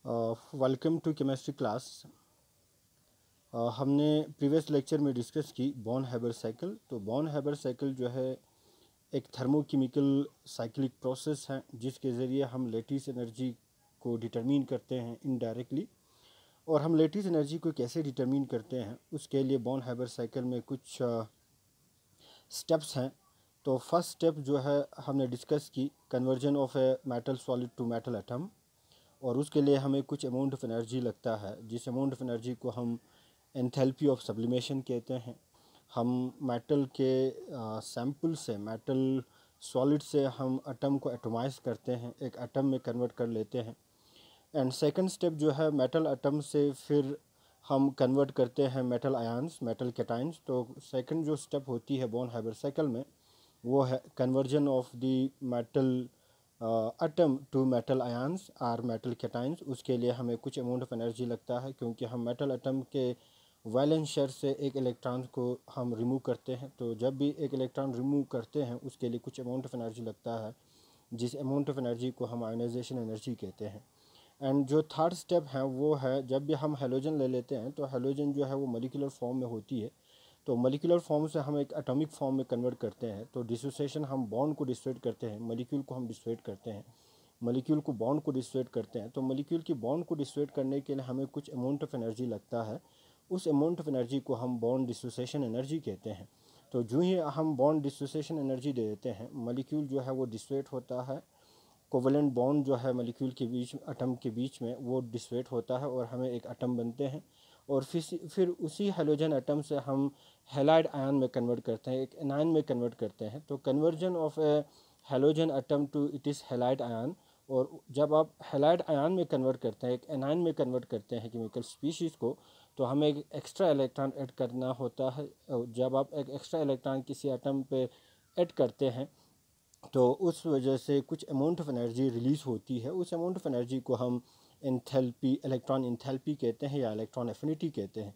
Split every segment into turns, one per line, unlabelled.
Welcome to chemistry class. हमने previous lecture में discuss की बॉन हैबर साइकिल। तो बॉन हैबर साइकिल जो है एक थर्मोकेमिकल साइक्लिक प्रोसेस है जिसके ज़रिए हम लेटिस एनर्जी को डिटरमिन करते हैं इनडायरेक्टली। और हम लेटिस एनर्जी को कैसे डिटरमिन करते हैं उसके लिए बॉन हैबर साइकिल में कुछ स्टेप्स हैं। तो फर्स्ट स्टेप जो है हमने डिस्कस की conversion of a metal solid to metal atom, और उसके लिए हमें कुछ अमाउंट ऑफ एनर्जी लगता है जिस अमाउंट ऑफ एनर्जी को हम एंथैल्पी ऑफ सब्लिमेशन कहते हैं। हम मेटल के सैंपल से, मेटल सॉलिड से हम एटम को एटोमाइज करते हैं, एक एटम में कन्वर्ट कर लेते हैं। एंड सेकंड स्टेप जो है मेटल एटम से फिर हम कन्वर्ट करते हैं मेटल आयंस, मेटल कैटायंस। तो सेकंड जो स्टेप होती है बॉन हैबर साइकिल में वो है conversion of the metal atom to metal ions और मेटल कैटायंस। उसके लिए हमें कुछ अमाउंट ऑफ एनर्जी लगता है क्योंकि हम मेटल एटम के वैलेंस शेयर से एक इलेक्ट्रॉन को हम रिमूव करते हैं। तो जब भी एक इलेक्ट्रॉन रिमूव करते हैं उसके लिए कुछ अमाउंट ऑफ एनर्जी लगता है जिस अमाउंट ऑफ एनर्जी को हम आयोनाइजेशन एनर्जी कहते हैं। एंड जो थर्ड स्टेप है वो है जब भी हम हेलोजन ले लेते हैं तो हेलोजन जो है वो मॉलिक्यूलर फॉर्म में होती है। तो मॉलिक्यूलर फॉर्म से हम एक एटॉमिक फॉर्म में कन्वर्ट करते हैं। तो डिसोसिएशन हम बॉन्ड को डिसोसिएट करते हैं, मॉलिक्यूल को हम डिसोसिएट करते हैं, मॉलिक्यूल को बॉन्ड को डिसोसिएट करते हैं। तो मॉलिक्यूल की बॉन्ड को डिसोसिएट करने के लिए हमें कुछ अमाउंट ऑफ एनर्जी लगता है। उस अमाउंट ऑफ एनर्जी को हम बॉन्ड डिसोसिएशन एनर्जी कहते हैं। तो जो ही हम बॉन्ड डिसोसिएशन एनर्जी दे देते हैं मॉलिक्यूल जो है वो डिसोसिएट होता है। कोवलेंट बॉन्ड जो है मॉलिक्यूल के बीच, एटम के बीच में, वो डिसोसिएट होता है और हमें एक एटम बनते हैं। और फिर उसी हेलोजन एटम से हम हैलाइड आयन में कन्वर्ट करते हैं, एक एनायन में कन्वर्ट करते हैं। तो conversion of a halogen atom to it is halide ion. और जब आप हैलाइड आयन में कन्वर्ट करते हैं, एक एनायन में कन्वर्ट करते हैं केमिकल स्पीशीज़ को, तो हमें एक एक्स्ट्रा इलेक्ट्रॉन ऐड करना होता है। जब आप एक एक्स्ट्रा इलेक्ट्रॉन किसी एटम पे ऐड करते हैं तो उस वजह से कुछ अमाउंट ऑफ एनर्जी रिलीज़ होती है। उस अमाउंट ऑफ एनर्जी को हम एंथैल्पी, इलेक्ट्रॉन एंथैल्पी कहते हैं या इलेक्ट्रॉन एफिनिटी कहते हैं।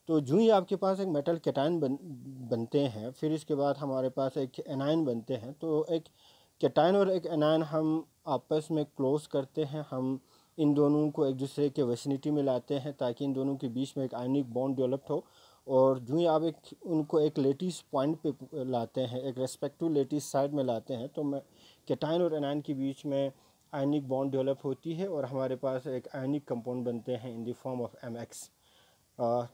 तो जो ही आपके पास एक मेटल कैटायन बनते हैं, फिर इसके बाद हमारे पास एक एनायन बनते हैं। तो एक कैटायन और एक एनायन हम आपस में क्लोज करते हैं, हम इन दोनों को एक दूसरे के विसिनिटी में लाते हैं ताकि इन दोनों के बीच में एक आयनिक बॉन्ड डेवलप्ड हो। और जो ही आप उनको एक लेटिस पॉइंट पे लाते हैं, एक रेस्पेक्टिव लेटिस साइड में लाते हैं, तो मैं कैटायन और एनायन के बीच में आयनिक बॉन्ड डेवलप होती है और हमारे पास एक आयनिक कंपाउंड बनते हैं in the form of MX।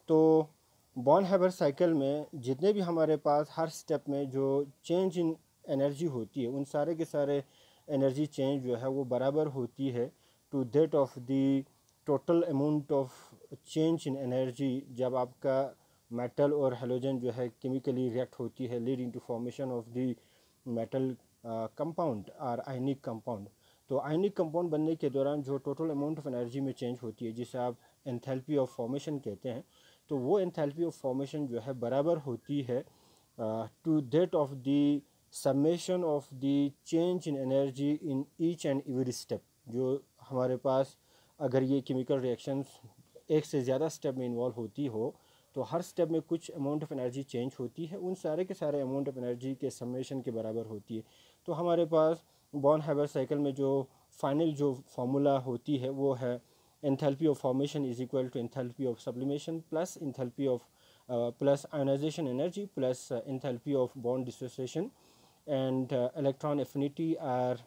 तो बॉन हैबर साइकिल में जितने भी हमारे पास हर स्टेप में जो चेंज इन एनर्जी होती है उन सारे के सारे एनर्जी चेंज जो है वो बराबर होती है to that of the total amount of change in energy जब आपका मेटल और हेलोजन जो है केमिकली रिएक्ट होती है leading to formation of the metal compound और आयनिक कंपाउंड। तो आयनिक कंपाउंड बनने के दौरान जो टोटल अमाउंट ऑफ एनर्जी में चेंज होती है जिसे आप एंथैल्पी ऑफ फॉर्मेशन कहते हैं, तो वो एंथैल्पी ऑफ फॉर्मेशन जो है बराबर होती है to that of the summation of the change in energy in each and every step. जो हमारे पास अगर ये केमिकल रिएक्शंस एक से ज़्यादा स्टेप में इन्वॉल्व होती हो तो हर स्टेप में कुछ अमाउंट ऑफ एनर्जी चेंज होती है, उन सारे के सारे अमाउंट ऑफ एनर्जी के समेशन के बराबर होती है। तो हमारे पास बॉन हैबर साइकिल में जो फाइनल जो फार्मूला होती है वो है enthalpy of formation is equal to enthalpy of sublimation plus enthalpy of plus ionisation energy plus enthalpy of bond dissociation and electron affinity और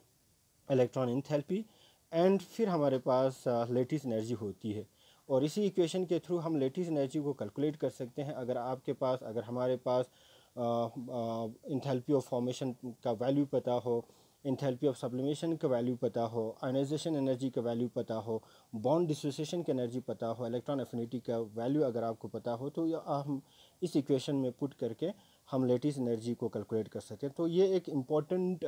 इलेक्ट्रॉन एंथैल्पी। एंड फिर हमारे पास लेटिस एनर्जी होती है और इसी इक्वेशन के थ्रू हम लेटिस एनर्जी को कैलकुलेट कर सकते हैं। अगर हमारे पास एंथैल्पी ऑफ फॉर्मेशन का वैल्यू पता हो, एंथैल्पी ऑफ सब्लिमेशन का वैल्यू पता हो, आयोनाइजेशन एनर्जी का वैल्यू पता हो, बॉन्ड डिसोसिएशन की एनर्जी पता हो, इलेक्ट्रॉन एफिनिटी का वैल्यू अगर आपको पता हो, तो हम इस इक्वेशन में पुट करके हम लेटिस एनर्जी को कैलकुलेट कर सकते हैं। तो ये एक इम्पॉर्टेंट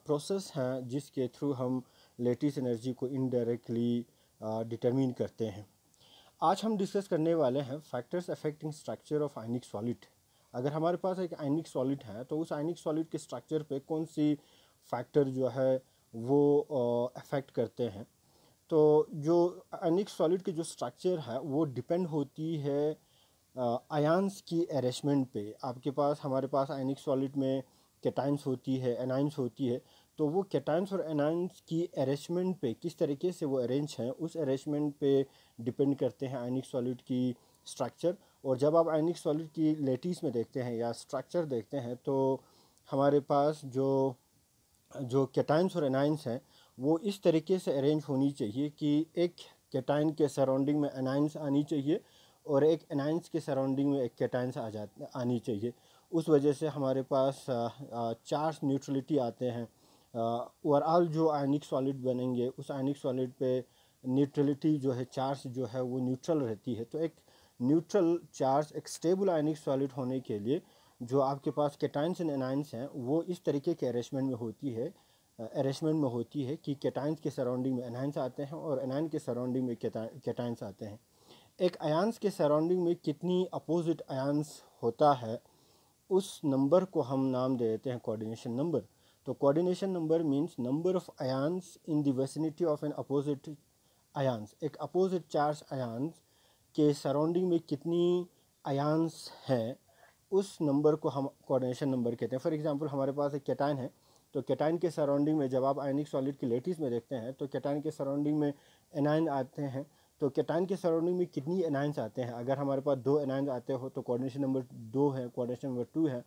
प्रोसेस है जिसके थ्रू हम लेटिस एनर्जी को इनडायरेक्टली डिटरमिन करते हैं। आज हम डिस्कस करने वाले हैं factors affecting structure of ionic solid. अगर हमारे पास एक आयनिक सॉलिड है तो उस आयनिक सॉलिड के स्ट्रक्चर पे कौन सी फैक्टर जो है वो अफेक्ट करते हैं। तो जो आयनिक सॉलिड की जो स्ट्रक्चर है वो डिपेंड होती है आयंस की अरेंजमेंट पे। हमारे पास आयनिक सॉलिड में कैटायंस होती है, एनाइंस होती है। तो वो कैटायंस और एनायंस की अरेंजमेंट पे किस तरीके से वो अरेंज हैं उस अरेंजमेंट पे डिपेंड करते हैं आयनिक सॉलिड की स्ट्रक्चर। और जब आप आयनिक सॉलिड की लेटिस में देखते हैं या स्ट्रक्चर देखते हैं तो हमारे पास जो जो कैटायंस और एनायंस हैं वो इस तरीके से अरेंज होनी चाहिए कि एक कैटायन के सराउंडिंग में एनायंस आनी चाहिए और एक एनायंस के सराउंडिंग में एक कैटायंस आनी चाहिए। उस वजह से हमारे पास चार्ज न्यूट्रलिटी आते हैं। ओवरऑल जो आयनिक सॉलिड बनेंगे उस आयनिक सॉलिड पे न्यूट्रलिटी जो है चार्ज जो है वो न्यूट्रल रहती है। तो एक न्यूट्रल चार्ज एक स्टेबल आयनिक सॉलिड होने के लिए जो आपके पास कैटायंस एंड एनायंस हैं वो इस तरीके के अरेंजमेंट में होती है कि कैटायंस के सराउंडिंग में एनायंस आते हैं और एनायन के सराउंडिंग में कैटायंस आते हैं। एक आयंस के सराउंडिंग में कितनी अपोजिट आयंस होता है उस नंबर को हम नाम दे देते हैं कोऑर्डिनेशन नंबर। तो coordination number means number of ions in the vicinity of N opposite ions. एक अपोजिट चार्ज आयंस के सराउंडिंग में कितनी आयंस हैं उस नंबर को हम कोऑर्डिनेशन नंबर कहते हैं। फॉर एग्जांपल हमारे पास एक कैटायन है तो कैटायन के सराउंडिंग में जब आप आयनिक सॉलिड की लेटिस में देखते हैं तो कैटायन के सराउंडिंग में एनायन आते हैं। तो कैटायन के सराउंडिंग में कितनी एनायंस आते हैं, अगर हमारे पास 2 एनायंस आते हो तो कोऑर्डिनेशन नंबर 2 है, कोऑर्डिनेशन नंबर 2 है।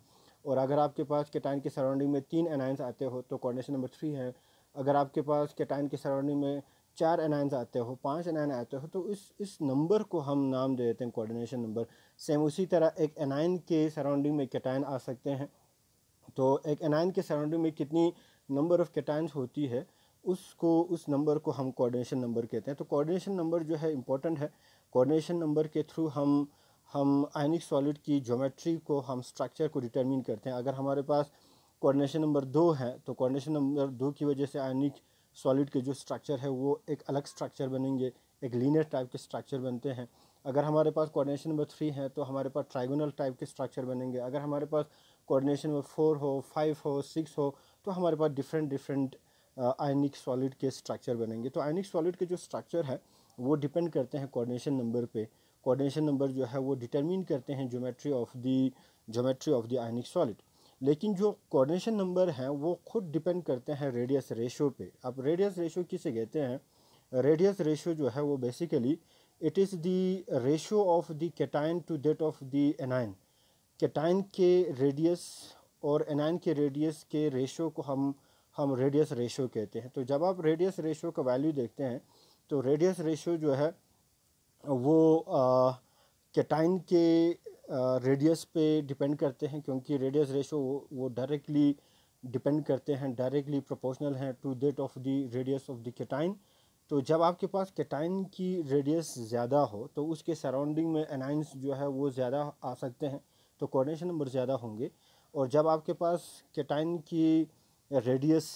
और अगर आपके पास कैटायन के सराउंडिंग में 3 एनायंस आते हो तो कोऑर्डिनेशन नंबर 3 है। अगर आपके पास कैटायन के सराउंडिंग में 4 एनायंस आते हो, 5 एनायन आते हो तो इस नंबर को हम नाम दे देते हैं कोऑर्डिनेशन नंबर। सेम उसी तरह एक एनायन के सराउंडिंग में कैटायन आ सकते हैं। तो एक एनायन के सराउंडिंग में कितनी नंबर ऑफ कैटायंस होती है उस नंबर को हम कोऑर्डिनेशन नंबर कहते हैं। तो कोऑर्डिनेशन नंबर जो है इंपॉर्टेंट है। कोऑर्डिनेशन नंबर के थ्रू हम आयनिक सॉलिड की ज्योमेट्री को हम स्ट्रक्चर को डिटरमिन करते हैं। अगर हमारे पास कोऑर्डिनेशन नंबर 2 है तो कोऑर्डिनेशन नंबर 2 की वजह से आयनिक सॉलिड के जो स्ट्रक्चर है वो एक अलग स्ट्रक्चर बनेंगे, एक लीनियर टाइप के स्ट्रक्चर बनते हैं। अगर हमारे पास कोऑर्डिनेशन नंबर 3 है तो हमारे पास ट्राइगोनल टाइप के स्ट्रक्चर बनेंगे। अगर हमारे पास कोऑर्डिनेशन नंबर 4 हो, 5 हो, 6 हो तो हमारे पास डिफरेंट आयनिक सॉलिड के स्ट्रक्चर बनेंगे। तो आयनिक सॉलिड के जो स्ट्रक्चर है वो डिपेंड करते हैं कोऑर्डिनेशन नंबर पे। कोऑर्डिनेशन नंबर जो है वो डिटरमिन करते हैं geometry of the ionic solid. लेकिन जो कोऑर्डिनेशन नंबर हैं वो खुद डिपेंड करते हैं रेडियस रेशो पे। अब रेडियस रेशो किसे कहते हैं? रेडियस रेशो जो है वो basically it is the ratio of the cation to that of the anion. Cation के रेडियस और एनायन के रेडियस के रेशो को हम रेडियस रेशो कहते हैं। तो जब आप रेडियस रेशो का वैल्यू देखते हैं तो रेडियस रेशो जो है वो कैटायन के रेडियस पे डिपेंड करते हैं, क्योंकि रेडियस रेशो वो डायरेक्टली डिपेंड करते हैं, डायरेक्टली प्रोपोर्शनल हैं to that of the radius of the cation. तो जब आपके पास कैटायन की रेडियस ज़्यादा हो तो उसके सराउंडिंग में एनायंस जो है वो ज़्यादा आ सकते हैं, तो कोऑर्डिनेशन नंबर ज़्यादा होंगे। और जब आपके पास कैटायन की रेडियस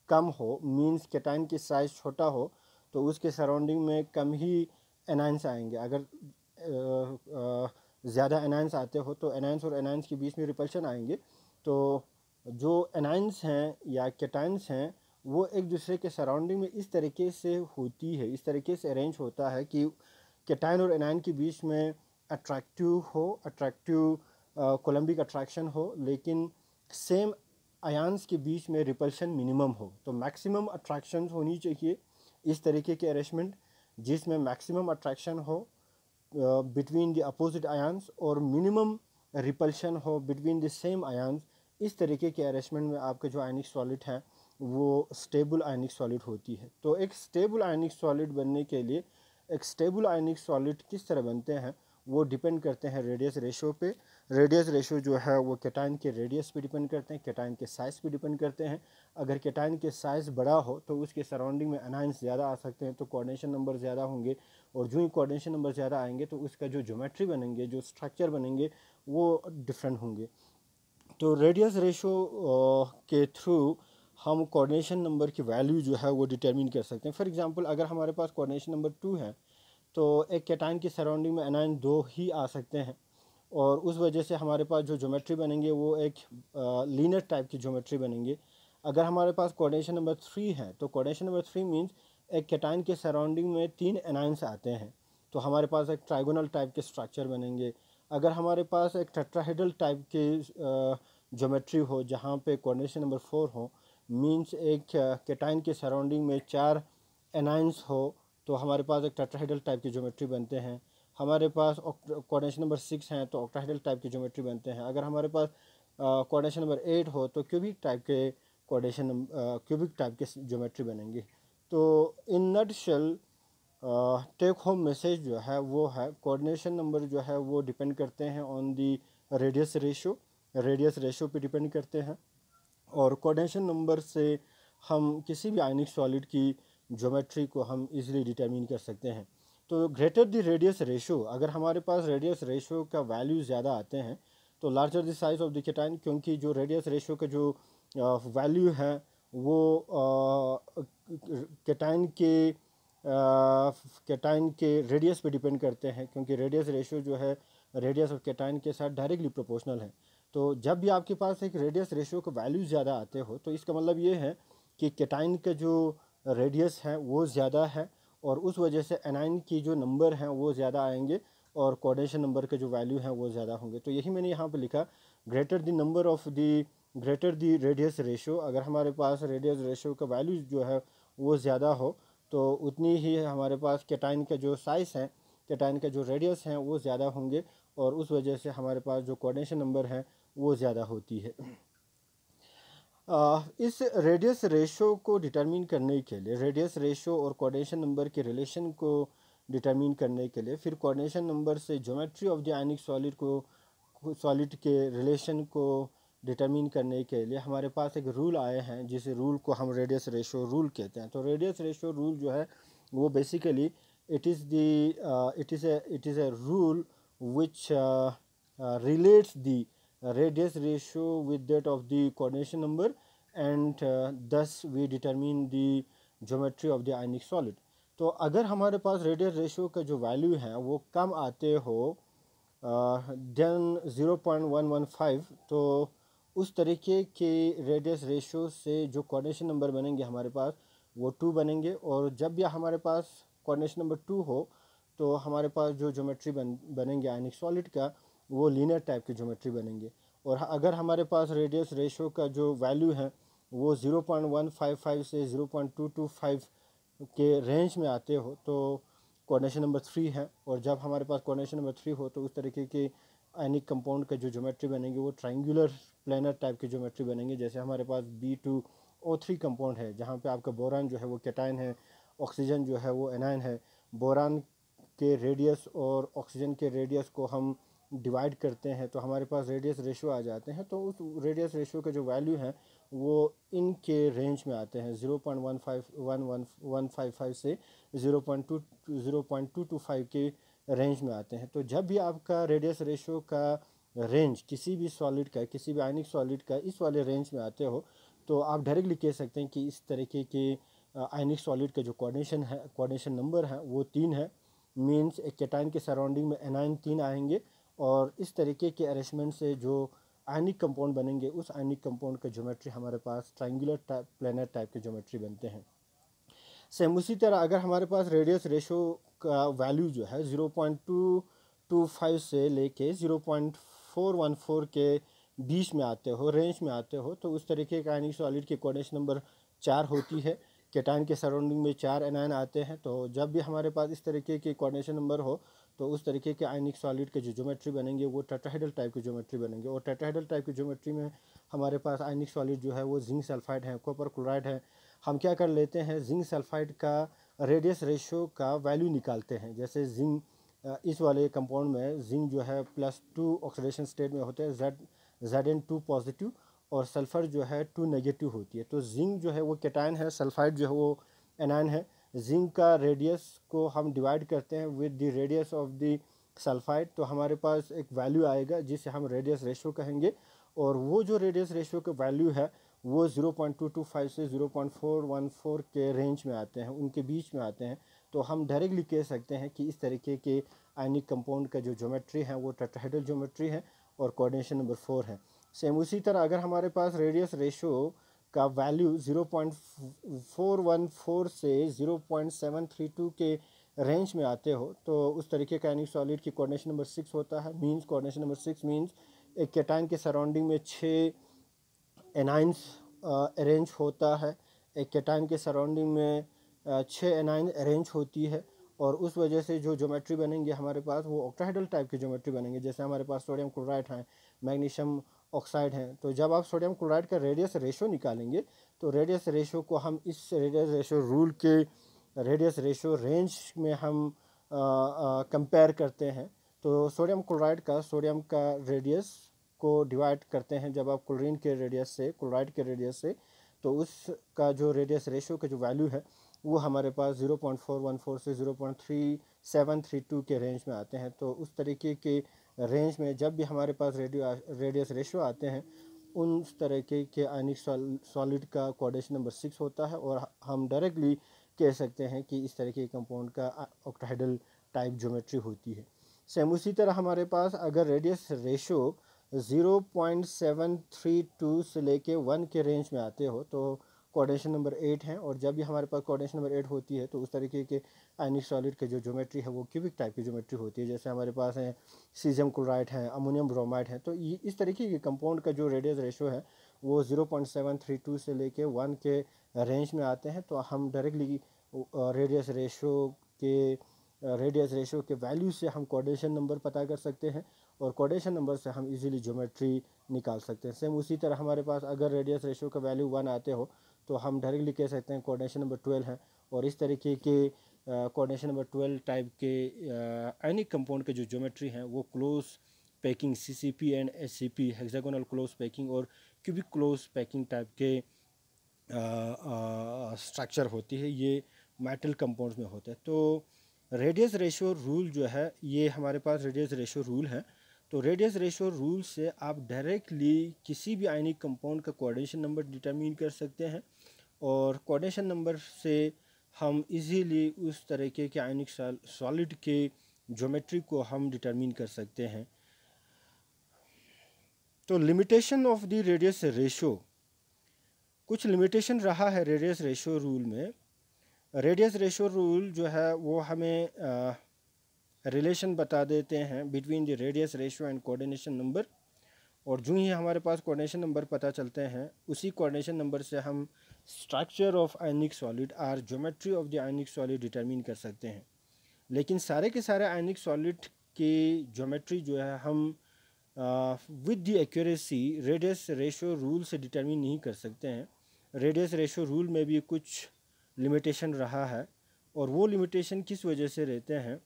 कम हो, मींस कैटायन की साइज़ छोटा हो, तो उसके सराउंडिंग में कम ही एनायंस आएंगे। अगर ज़्यादा एनायंस आते हो तो एनायंस और एनायंस के बीच में रिपल्शन आएंगे। तो जो एनायंस हैं या कैटायंस हैं वो एक दूसरे के सराउंडिंग में इस तरीके से होती है, इस तरीके से अरेंज होता है कि कैटायन और एनायन के बीच में अट्रैक्टिव कोलम्बिक अट्रैक्शन हो, लेकिन सेम आयंस के बीच में रिपल्शन मिनिमम हो। तो मैक्सिमम अट्रैक्शन होनी चाहिए इस तरीके के अरेंजमेंट जिसमें मैक्सिमम अट्रैक्शन हो बिटवीन द अपोजिट आयंस और मिनिमम रिपल्शन हो बिटवीन द सेम आयंस। इस तरीके के अरेंजमेंट में आपके जो आयनिक सॉलिड है वो स्टेबल आयनिक सॉलिड होती है। तो एक स्टेबल आयनिक सॉलिड बनने के लिए एक स्टेबल आयनिक सॉलिड किस तरह बनते हैं वो डिपेंड करते हैं रेडियस रेशो पे। रेडियस रेशो जो है वो कैटायन के रेडियस पे डिपेंड करते हैं, कैटायन के साइज़ पे डिपेंड करते हैं। अगर कैटायन के साइज़ बड़ा हो तो उसके सराउंडिंग में एनायंस ज़्यादा आ सकते हैं, तो कोऑर्डिनेशन नंबर ज़्यादा होंगे। और जो ही कोऑर्डिनेशन नंबर ज़्यादा आएंगे तो उसका जो ज्योमेट्री बनेंगे, जो स्ट्रक्चर बनेंगे वो डिफरेंट होंगे। तो रेडियस रेशो के थ्रू हम कोऑर्डिनेशन नंबर की वैल्यू जो है वो डिटरमिन कर सकते हैं। फॉर एग्जांपल अगर हमारे पास कोऑर्डिनेशन नंबर 2 है तो एक कैटायन की सराउंडिंग में एनायन 2 ही आ सकते हैं, और उस वजह से हमारे पास जो ज्योमेट्री बनेंगे वो एक लीनियर टाइप की ज्योमेट्री बनेंगे। अगर हमारे पास कोऑर्डिनेशन नंबर 3 है तो कोऑर्डिनेशन नंबर 3 मीन्स एक कैटायन के सराउंडिंग में 3 एनायंस आते हैं, तो हमारे पास एक ट्राइगोनल टाइप के स्ट्रक्चर बनेंगे। अगर हमारे पास एक टेट्राहेड्रल टाइप के ज्योमेट्री हो जहाँ पे कोऑर्डिनेशन नंबर 4 हो, मीन्स एक केटाइन के सराउंडिंग में 4 एनाइंस हो तो हमारे पास एक टेट्राहेड्रल टाइप की ज्योमेट्री बनते हैं। हमारे पास कोऑर्डिनेशन नंबर 6 हैं तो ऑक्टाहेड्रल टाइप की ज्योमेट्री बनते हैं। अगर हमारे पास कोऑर्डिनेशन नंबर 8 हो तो क्यूबिक टाइप के क्यूबिक टाइप के ज्योमेट्री बनेंगे। तो in nutshell take home message जो है वो है कोऑर्डिनेशन नंबर जो है वो डिपेंड करते हैं ऑन दी रेडियस रेशियो पे डिपेंड करते हैं, और कोऑर्डिनेशन नंबर से हम किसी भी आयनिक सॉलिड की ज्योमेट्री को हम इजीली डिटरमिन कर सकते हैं। तो ग्रेटर द रेडियस रेशियो, अगर हमारे पास रेडियस रेशियो का वैल्यू ज़्यादा आते हैं तो larger the size of the cation, क्योंकि जो रेडियस रेशियो का जो वैल्यू है वो केटाइन के रेडियस पे डिपेंड करते हैं, क्योंकि रेडियस रेशियो जो है रेडियस ऑफ केटाइन के साथ डायरेक्टली प्रोपोर्शनल है। तो जब भी आपके पास एक रेडियस रेशियो का वैल्यू ज़्यादा आते हो तो इसका मतलब ये है कि केटाइन का जो रेडियस है वो ज़्यादा है, और उस वजह से एनाइन की जो नंबर हैं वो ज़्यादा आएंगे और कोऑर्डिनेशन नंबर के जो वैल्यू हैं वो ज़्यादा होंगे। तो यही मैंने यहाँ पे लिखा, ग्रेटर द रेडियस रेशियो। अगर हमारे पास रेडियस रेशियो का वैल्यू जो है वो ज़्यादा हो तो उतनी ही हमारे पास केटाइन का जो साइज़ है, केटाइन का जो रेडियस है वो ज़्यादा होंगे, और उस वजह से हमारे पास जो कोऑर्डिनेशन नंबर है वो ज़्यादा होती है। इस रेडियस रेशो को डिटरमिन करने के लिए, रेडियस रेशो और कोऑर्डिनेशन नंबर के रिलेशन को डिटरमिन करने के लिए, फिर कोऑर्डिनेशन नंबर से geometry of the ionic solid के रिलेशन को डिटरमिन करने के लिए हमारे पास एक रूल आए हैं, जिस रूल को हम रेडियस रेशो रूल कहते हैं। तो रेडियस रेशो रूल जो है वो basically it is a rule which relates the radius ratio with that of the coordination number, and thus we determine the geometry of the ionic solid. तो अगर हमारे पास radius ratio का जो value है वो कम आते हो देन 0.115, तो उस तरीके के रेडियस रेशियो से जो कोऑर्डिनेशन नंबर बनेंगे हमारे पास वो 2 बनेंगे, और जब भी हमारे पास कोऑर्डिनेशन नंबर 2 हो तो हमारे पास जो ज्योमेट्री बनेंगे आयनिक सॉलिड का वो लीनियर टाइप की ज्योमेट्री बनेंगे। और अगर हमारे पास रेडियस रेशियो का जो वैल्यू है वो 0.155 से 0.225 के रेंज में आते हो तो कोऑर्डिनेशन नंबर 3 है, और जब हमारे पास कोऑर्डिनेशन नंबर 3 हो तो उस तरीके के आयनिक कंपाउंड का जो ज्योमेट्री बनेंगे वो ट्रायंगुलर प्लेनर टाइप की ज्योमेट्री बनेंगे। जैसे हमारे पास B2O3 कंपाउंड है जहाँ पे आपका बोरान जो है वो केटाइन है, ऑक्सीजन जो है वो एनाइन है। बोरान के रेडियस और ऑक्सीजन के रेडियस को हम डिवाइड करते हैं तो हमारे पास रेडियस रेशियो आ जाते हैं, तो उस रेडियस रेशियो का जो वैल्यू है वो इनके रेंज में आते हैं 0.155 से 0.225 के रेंज में आते हैं। तो जब भी आपका रेडियस रेशियो का रेंज किसी भी सॉलिड का, किसी भी आयनिक सॉलिड का इस वाले रेंज में आते हो तो आप डायरेक्टली कह सकते हैं कि इस तरीके के आयनिक सॉलिड का जो कोऑर्डिनेशन नंबर है वो 3 है। मीन्स एक केटाइन के सराउंडिंग में एनाइन 3 आएंगे, और इस तरीके के अरेंजमेंट से जो आयनिक कंपाउंड बनेंगे उस आयनिक कंपाउंड का ज्योमेट्री हमारे पास ट्रायंगुलर टाइप प्लेनर टाइप के ज्योमेट्री बनते हैं। सेम उसी तरह अगर हमारे पास रेडियस रेशो का वैल्यू जो है 0.225 से लेके 0.414 के बीच में आते हो, रेंज में आते हो, तो उस तरीके का आयनिक सॉलिड की कोऑर्डिनेशन नंबर 4 होती है। केटाइन के सराउंडिंग में 4 एनायन आते हैं, तो जब भी हमारे पास इस तरीके के कोऑर्डिनेशन नंबर हो तो उस तरीके के आयनिक सॉलिड के जो ज्योमेट्री बनेंगे वो टेट्राहेड्रल टाइप की ज्योमेट्री बनेंगे। और टेट्राहेड्रल टाइप की ज्योमेट्री में हमारे पास आयनिक सॉलिड जो है वो जिंक सल्फाइड है, कॉपर क्लोराइड है। हम क्या कर लेते हैं, जिंक सल्फाइड का रेडियस रेशियो का वैल्यू निकालते हैं। जैसे जिंक इस वाले कंपाउंड में जिंक जो है +2 ऑक्सीडेशन स्टेट में होते हैं, Zn2 पॉजिटिव, और सल्फ़र जो है 2 नेगेटिव होती है। तो जिंक जो है वो केटाइन है, सल्फाइड जो है वो एनायन है। जिंक का रेडियस को हम डिवाइड करते हैं with the radius of the sulphide, तो हमारे पास एक वैल्यू आएगा जिसे हम रेडियस रेशियो कहेंगे, और वो जो रेडियस रेशियो का वैल्यू है वो 0.225 से 0.414 के रेंज में आते हैं, उनके बीच में आते हैं। तो हम डायरेक्टली कह सकते हैं कि इस तरीके के आयनिक कंपाउंड का जो ज्योमेट्री है वो टेट्राहेड्रल ज्योमेट्री है और कोऑर्डिनेशन नंबर 4 है। सेम उसी तरह अगर हमारे पास रेडियस रेशियो का वैल्यू 0.414 से 0.732 के रेंज में आते हो तो उस तरीके का आयनिक सॉलिड की कोऑर्डिनेशन नंबर 6 होता है। कोऑर्डिनेशन नंबर 6 मीन्स एक केटाइन के सराउंडिंग में 6 एनाइंस अरेंज होता है, एक कैटायन के सराउंडिंग में 6 एनाइन अरेंज होती है, और उस वजह से जो ज्योमेट्री बनेंगे हमारे पास वो ऑक्टाहेड्रल टाइप की ज्योमेट्री बनेंगे। जैसे हमारे पास सोडियम क्लोराइड है, मैग्नीशियम ऑक्साइड हैं, तो जब आप सोडियम क्लोराइड का रेडियस रेशो निकालेंगे तो रेडियस रेशो को हम इस रेडियस रेशो रूल के रेडियस रेशो रेंज में हम कंपेयर करते हैं। तो सोडियम क्लोराइड का सोडियम का रेडियस को डिवाइड करते हैं जब आप क्लोरीन के रेडियस से, क्लोराइड के रेडियस से, तो उसका जो रेडियस रेशो का जो वैल्यू है वो हमारे पास 0.414 से 0.3732 के रेंज में आते हैं। तो उस तरीके के रेंज में जब भी हमारे पास रेडियस रेशो आते हैं, उस तरीके के आयनिक सॉलिड का कोऑर्डिनेशन नंबर 6 होता है, और हम डायरेक्टली कह सकते हैं कि इस तरह के कंपाउंड का ऑक्टाहेड्रल टाइप ज्योमेट्री होती है। सेम उसी तरह हमारे पास अगर रेडियस रेशो 0.732 से लेके 1 के रेंज में आते हो तो कोऑर्डिनेशन नंबर 8 है, और जब भी हमारे पास कोऑर्डिनेशन नंबर 8 होती है तो उस तरीके के आयनिक सॉलिड के जो ज्योमेट्री है वो क्यूबिक टाइप की ज्योमेट्री होती है। जैसे हमारे पास है सीजियम क्लोराइड है, अमोनियम ब्रोमाइड है, तो ये इस तरीके के कंपाउंड का जो रेडियस रेशो है वो 0.732 से लेके 1 के रेंज में आते हैं। तो हम डायरेक्टली रेडियस रेशो के वैल्यू से हम कोऑर्डिनेशन नंबर पता कर सकते हैं, और कोऑर्डिनेशन नंबर से हम इजीली ज्योमेट्री निकाल सकते हैं। सेम उसी तरह हमारे पास अगर रेडियस रेशो का वैल्यू 1 आते हो तो हम डायरेक्टली कह सकते हैं कोऑर्डिनेशन नंबर 12 है, और इस तरीके के कोऑर्डिनेशन नंबर 12 टाइप के आयनिक कंपाउंड के जो ज्योमेट्री हैं वो close packing CCP and SCP hexagonal close packing और क्यूबिक क्लोज पैकिंग टाइप के स्ट्रक्चर होती है, ये मेटल कंपाउंड्स में होता है। तो रेडियस रेशो रूल जो है ये हमारे पास रेडियस रेशो रूल है। तो रेडियस रेशो रूल से आप डायरेक्टली किसी भी आयनिक कंपाउंड का कोऑर्डिनेशन नंबर डिटरमिन कर सकते हैं, और कोऑर्डिनेशन नंबर से हम इजीली उस तरीके के आयनिक सॉलिड के ज्योमेट्री को हम डिटरमिन कर सकते हैं। तो limitation of the radius ratio, कुछ लिमिटेशन रहा है रेडियस रेशो रूल में। रेडियस रेशो रूल जो है वो हमें रिलेशन बता देते हैं between the radius ratio and coordination number, और जो ही हमारे पास कोऑर्डिनेशन नंबर पता चलते हैं उसी कोऑर्डिनेशन नंबर से हम स्ट्रक्चर ऑफ आयनिक सॉलिड और geometry of the ionic solid determine कर सकते हैं। लेकिन सारे के सारे आयनिक सॉलिड की ज्योमेट्री जो है हम with the accuracy radius ratio rule से डिटरमिन नहीं कर सकते हैं। रेडियस रेशो रूल में भी कुछ लिमिटेशन रहा है, और वो लिमिटेशन किस वजह से रहते हैं,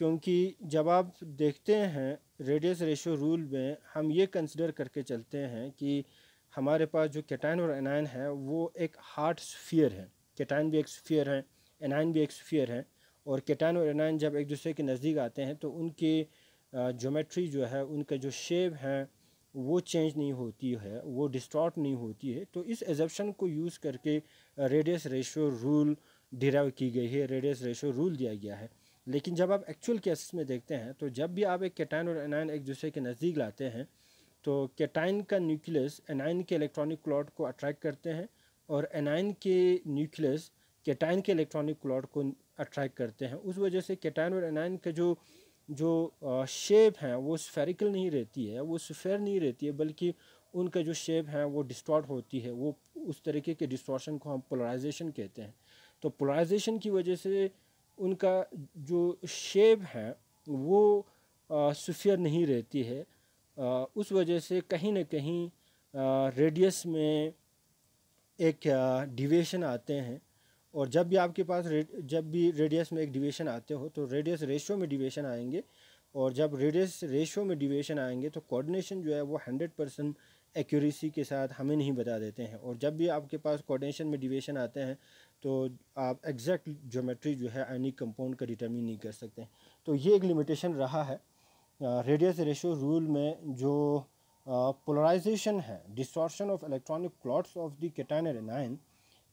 क्योंकि जब आप देखते हैं रेडियस रेशो रूल में हम ये कंसिडर करके चलते हैं कि हमारे पास जो कैटायन और एनायन है वो एक हार्ड स्फीयर है। कैटायन भी एक स्फीयर है, एनायन भी एक स्फीयर है, और कैटायन और एनायन जब एक दूसरे के नज़दीक आते हैं तो उनके ज्योमेट्री जो है, उनका जो शेप है वो चेंज नहीं होती है, वो डिस्टॉर्ट नहीं होती है। तो इस एजप्शन को यूज़ करके रेडियस रेशो रूल डिराइव की गई है, रेडियस रेशो रूल दिया गया है। लेकिन जब आप एक्चुअल केसेस में देखते हैं तो जब भी आप एक कैटायन और एनायन एक दूसरे के नज़दीक लाते हैं तो कैटायन का न्यूक्लियस एनायन के इलेक्ट्रॉनिक क्लॉट को अट्रैक्ट करते हैं, और एनायन के न्यूक्लियस कैटायन के इलेक्ट्रॉनिक क्लॉट को अट्रैक्ट करते हैं। उस वजह से कैटायन और एनायन का जो शेप है वो स्फेरिकल नहीं रहती है, वो स्फेयर नहीं रहती है, बल्कि उनका जो शेप है वो डिस्टॉर्ट होती है। वो उस तरीके के डिस्टॉर्शन को हम पोलराइजेशन कहते हैं। तो पोलराइजेशन की वजह से उनका जो शेप है वो स्फीयर नहीं रहती है। उस वजह से कहीं ना कहीं रेडियस में एक डिविएशन आते हैं, और जब भी आपके पास जब भी रेडियस में एक डिविएशन आते हो तो रेडियस रेशो में डिविएशन आएंगे, और जब रेडियस रेशो में डिविएशन आएंगे तो कोऑर्डिनेशन जो है वो 100% एक्यूरेसी के साथ हमें नहीं बता देते हैं, और जब भी आपके पास कोऑर्डिनेशन में डिविएशन आते हैं तो आप एग्जैक्ट ज्योमेट्री जो है आयनिक कंपाउंड का डिटरमिन नहीं कर सकते। तो ये एक लिमिटेशन रहा है रेडियस रेशो रूल में। जो पोलराइजेशन है, distortion of electronic clots of the cation और एनायन,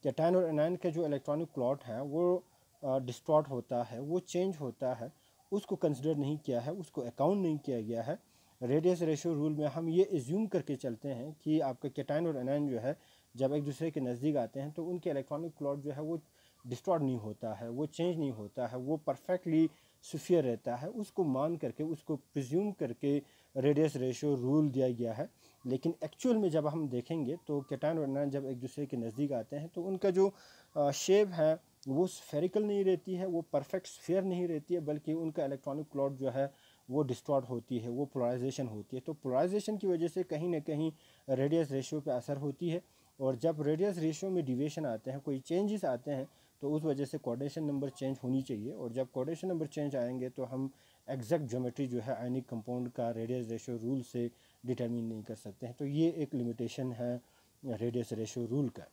कैटायन और एनायन का जो इलेक्ट्रॉनिक क्लॉट है वो डिस्टॉर्ट होता है, वो चेंज होता है, उसको कंसिडर नहीं किया है, उसको अकाउंट नहीं किया गया है। रेडियस रेशो रूल में हम ये एज्यूम करके चलते हैं कि आपका कैटायन और एनायन जो है जब एक दूसरे के नज़दीक आते हैं तो उनके इलेक्ट्रॉनिक क्लॉट जो है वो डिस्टॉर्ट नहीं होता है, वो चेंज नहीं होता है, वो परफेक्टली स्फीयर रहता है। उसको मान करके, उसको प्रिज्यूम करके रेडियस रेशो रूल दिया गया है। लेकिन एक्चुअल में जब हम देखेंगे तो कैटायन और एनायन जब एक दूसरे के नज़दीक आते हैं तो उनका जो शेप है वो स्फेरिकल नहीं रहती है, वो परफेक्ट स्फीयर नहीं रहती है, बल्कि उनका इलेक्ट्रॉनिक क्लॉट जो है वो डिस्टॉर्ट होती है, वो पोलराइजेशन होती है। तो पोलराइजेशन की वजह से कहीं ना कहीं रेडियस रेशियो पे असर होती है, और जब रेडियस रेशियो में डिविएशन आते हैं, कोई चेंजेस आते हैं, तो उस वजह से कोऑर्डिनेशन नंबर चेंज होनी चाहिए, और जब कोऑर्डिनेशन नंबर चेंज आएंगे तो हम एग्जैक्ट ज्योमेट्री जो है आयनिक कंपाउंड का रेडियस रेशियो रूल से डिटरमिन नहीं कर सकते हैं। तो ये एक लिमिटेशन है रेडियस रेशियो रूल का।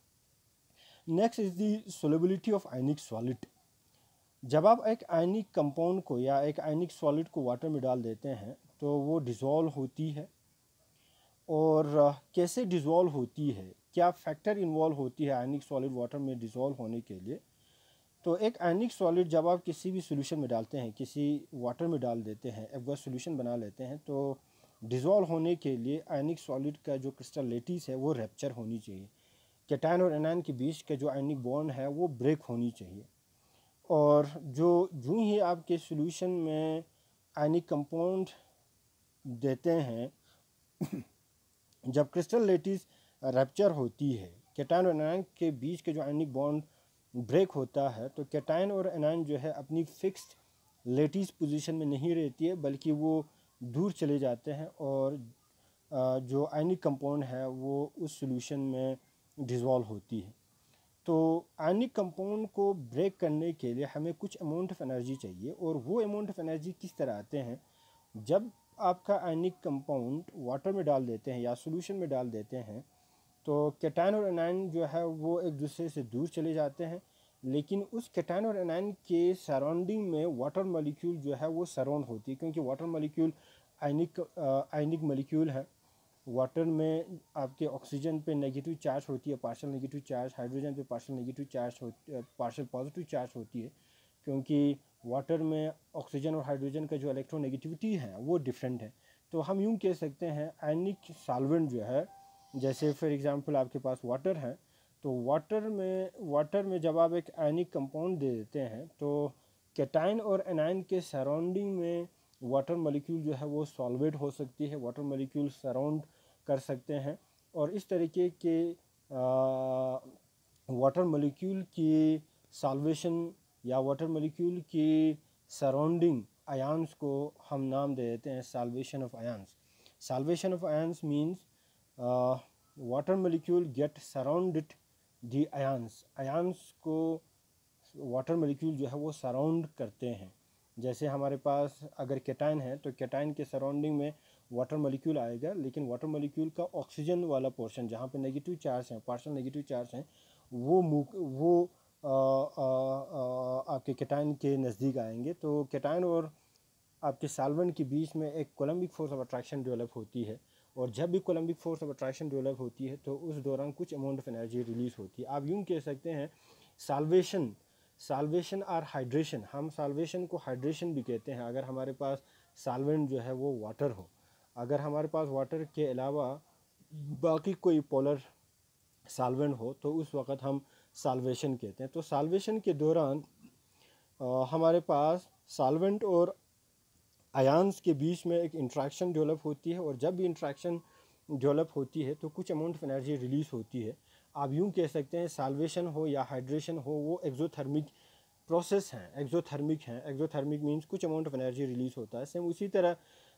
Next is the solubility of ionic solid. जब आप एक आयनिक कंपाउंड को या एक आयनिक सॉलिड को वाटर में डाल देते हैं तो वो डिज़ोल्व होती है, और कैसे डिज़ोल्व होती है, क्या फैक्टर इन्वॉल्व होती है आयनिक सॉलिड वाटर में डिज़ोल्व होने के लिए। तो एक आयनिक सॉलिड जब आप किसी भी सोल्यूशन में डालते हैं, किसी वाटर में डाल देते हैं, एक्वस सोल्यूशन बना लेते हैं, तो डिज़ोल्व होने के लिए आयनिक सॉलिड का जो क्रिस्टल लेटिस है वो रैप्चर होनी चाहिए। कैटायन और एनायन के बीच का जो आयनिक बॉन्ड है वो ब्रेक होनी चाहिए, और जो ही आपके सोल्यूशन में आयनिक कंपाउंड देते हैं, जब क्रिस्टल लेटिस रैप्चर होती है, कैटायन और एनायन के बीच के जो आयनिक बॉन्ड ब्रेक होता है, तो कैटायन और एनायन जो है अपनी फिक्स्ड लेटिस पोजीशन में नहीं रहती है, बल्कि वो दूर चले जाते हैं, और जो आयनिक कंपाउंड है वो उस सॉल्यूशन में डिज़ोल्व होती है। तो आयनिक कंपाउंड को ब्रेक करने के लिए हमें कुछ अमाउंट ऑफ एनर्जी चाहिए, और वो अमाउंट ऑफ एनर्जी किस तरह आते हैं, जब आपका आयनिक कंपाउंड वाटर में डाल देते हैं या सॉल्यूशन में डाल देते हैं, तो कैटायन और एनायन जो है वो एक दूसरे से दूर चले जाते हैं, लेकिन उस कैटायन और एनायन के सराउंडिंग में वाटर मॉलिक्यूल जो है वो सराउंड होती है, क्योंकि वाटर मॉलिक्यूल आयनिक मॉलिक्यूल है। वाटर में आपके ऑक्सीजन पे नेगेटिव चार्ज होती है, पार्शियल नेगेटिव चार्ज, हाइड्रोजन पे पार्शियल नेगेटिव चार्ज होती, पार्शियल पॉजिटिव चार्ज होती है, क्योंकि वाटर में ऑक्सीजन और हाइड्रोजन का जो इलेक्ट्रोनेगेटिविटी है वो डिफरेंट है। तो हम यूँ कह सकते हैं आयनिक सॉल्वेंट जो है, जैसे फॉर एग्जांपल आपके पास वाटर है, तो वाटर में जब आप एक आयनिक कंपाउंड दे देते हैं, तो कैटायन और एनायन के सराउंडिंग में वाटर मॉलिक्यूल जो है वो सॉल्वेट हो सकती है, वाटर मॉलिक्यूल सराउंड कर सकते हैं, और इस तरीके के वाटर मॉलिक्यूल की सॉल्वेशन या वाटर मॉलिक्यूल की सराउंडिंग आयंस को हम नाम दे देते हैं solvation of ions. Solvation of ions means water molecule get surrounded the ions को वाटर मॉलिक्यूल जो है वो सराउंड करते हैं। जैसे हमारे पास अगर कैटायन है तो कैटायन के सराउंडिंग में वाटर मॉलिक्यूल आएगा, लेकिन वाटर मॉलिक्यूल का ऑक्सीजन वाला पोर्शन जहाँ पे नेगेटिव चार्ज हैं, पार्शियल नेगेटिव चार्ज हैं, वो आपके कैटायन के नज़दीक आएंगे। तो कैटायन और आपके सॉल्वेंट के बीच में एक coulombic force of attraction develop होती है, और जब भी coulombic force of attraction develop होती है तो उस दौरान कुछ अमाउंट ऑफ एनर्जी रिलीज़ होती है। आप यूँ कह सकते हैं साल्वेशन और हाइड्रेशन, हम साल्वेशन को हाइड्रेशन भी कहते हैं अगर हमारे पास सॉल्वेंट जो है वो वाटर हो। अगर हमारे पास वाटर के अलावा बाकी कोई पोलर सॉल्वेंट हो तो उस वक़्त हम साल्वेशन कहते हैं। तो साल्वेशन के दौरान हमारे पास सॉल्वेंट और आयंस के बीच में एक इंट्रैक्शन डेवलप होती है, और जब भी इंट्रैक्शन डेवलप होती है तो कुछ अमाउंट ऑफ एनर्जी रिलीज़ होती है। आप यूँ कह सकते हैं साल्वेशन हो या हाइड्रेशन हो वो एक्सोथर्मिक प्रोसेस हैं, एक्सोथर्मिक मीन्स कुछ अमाउंट ऑफ एनर्जी रिलीज़ होता है। सेम उसी तरह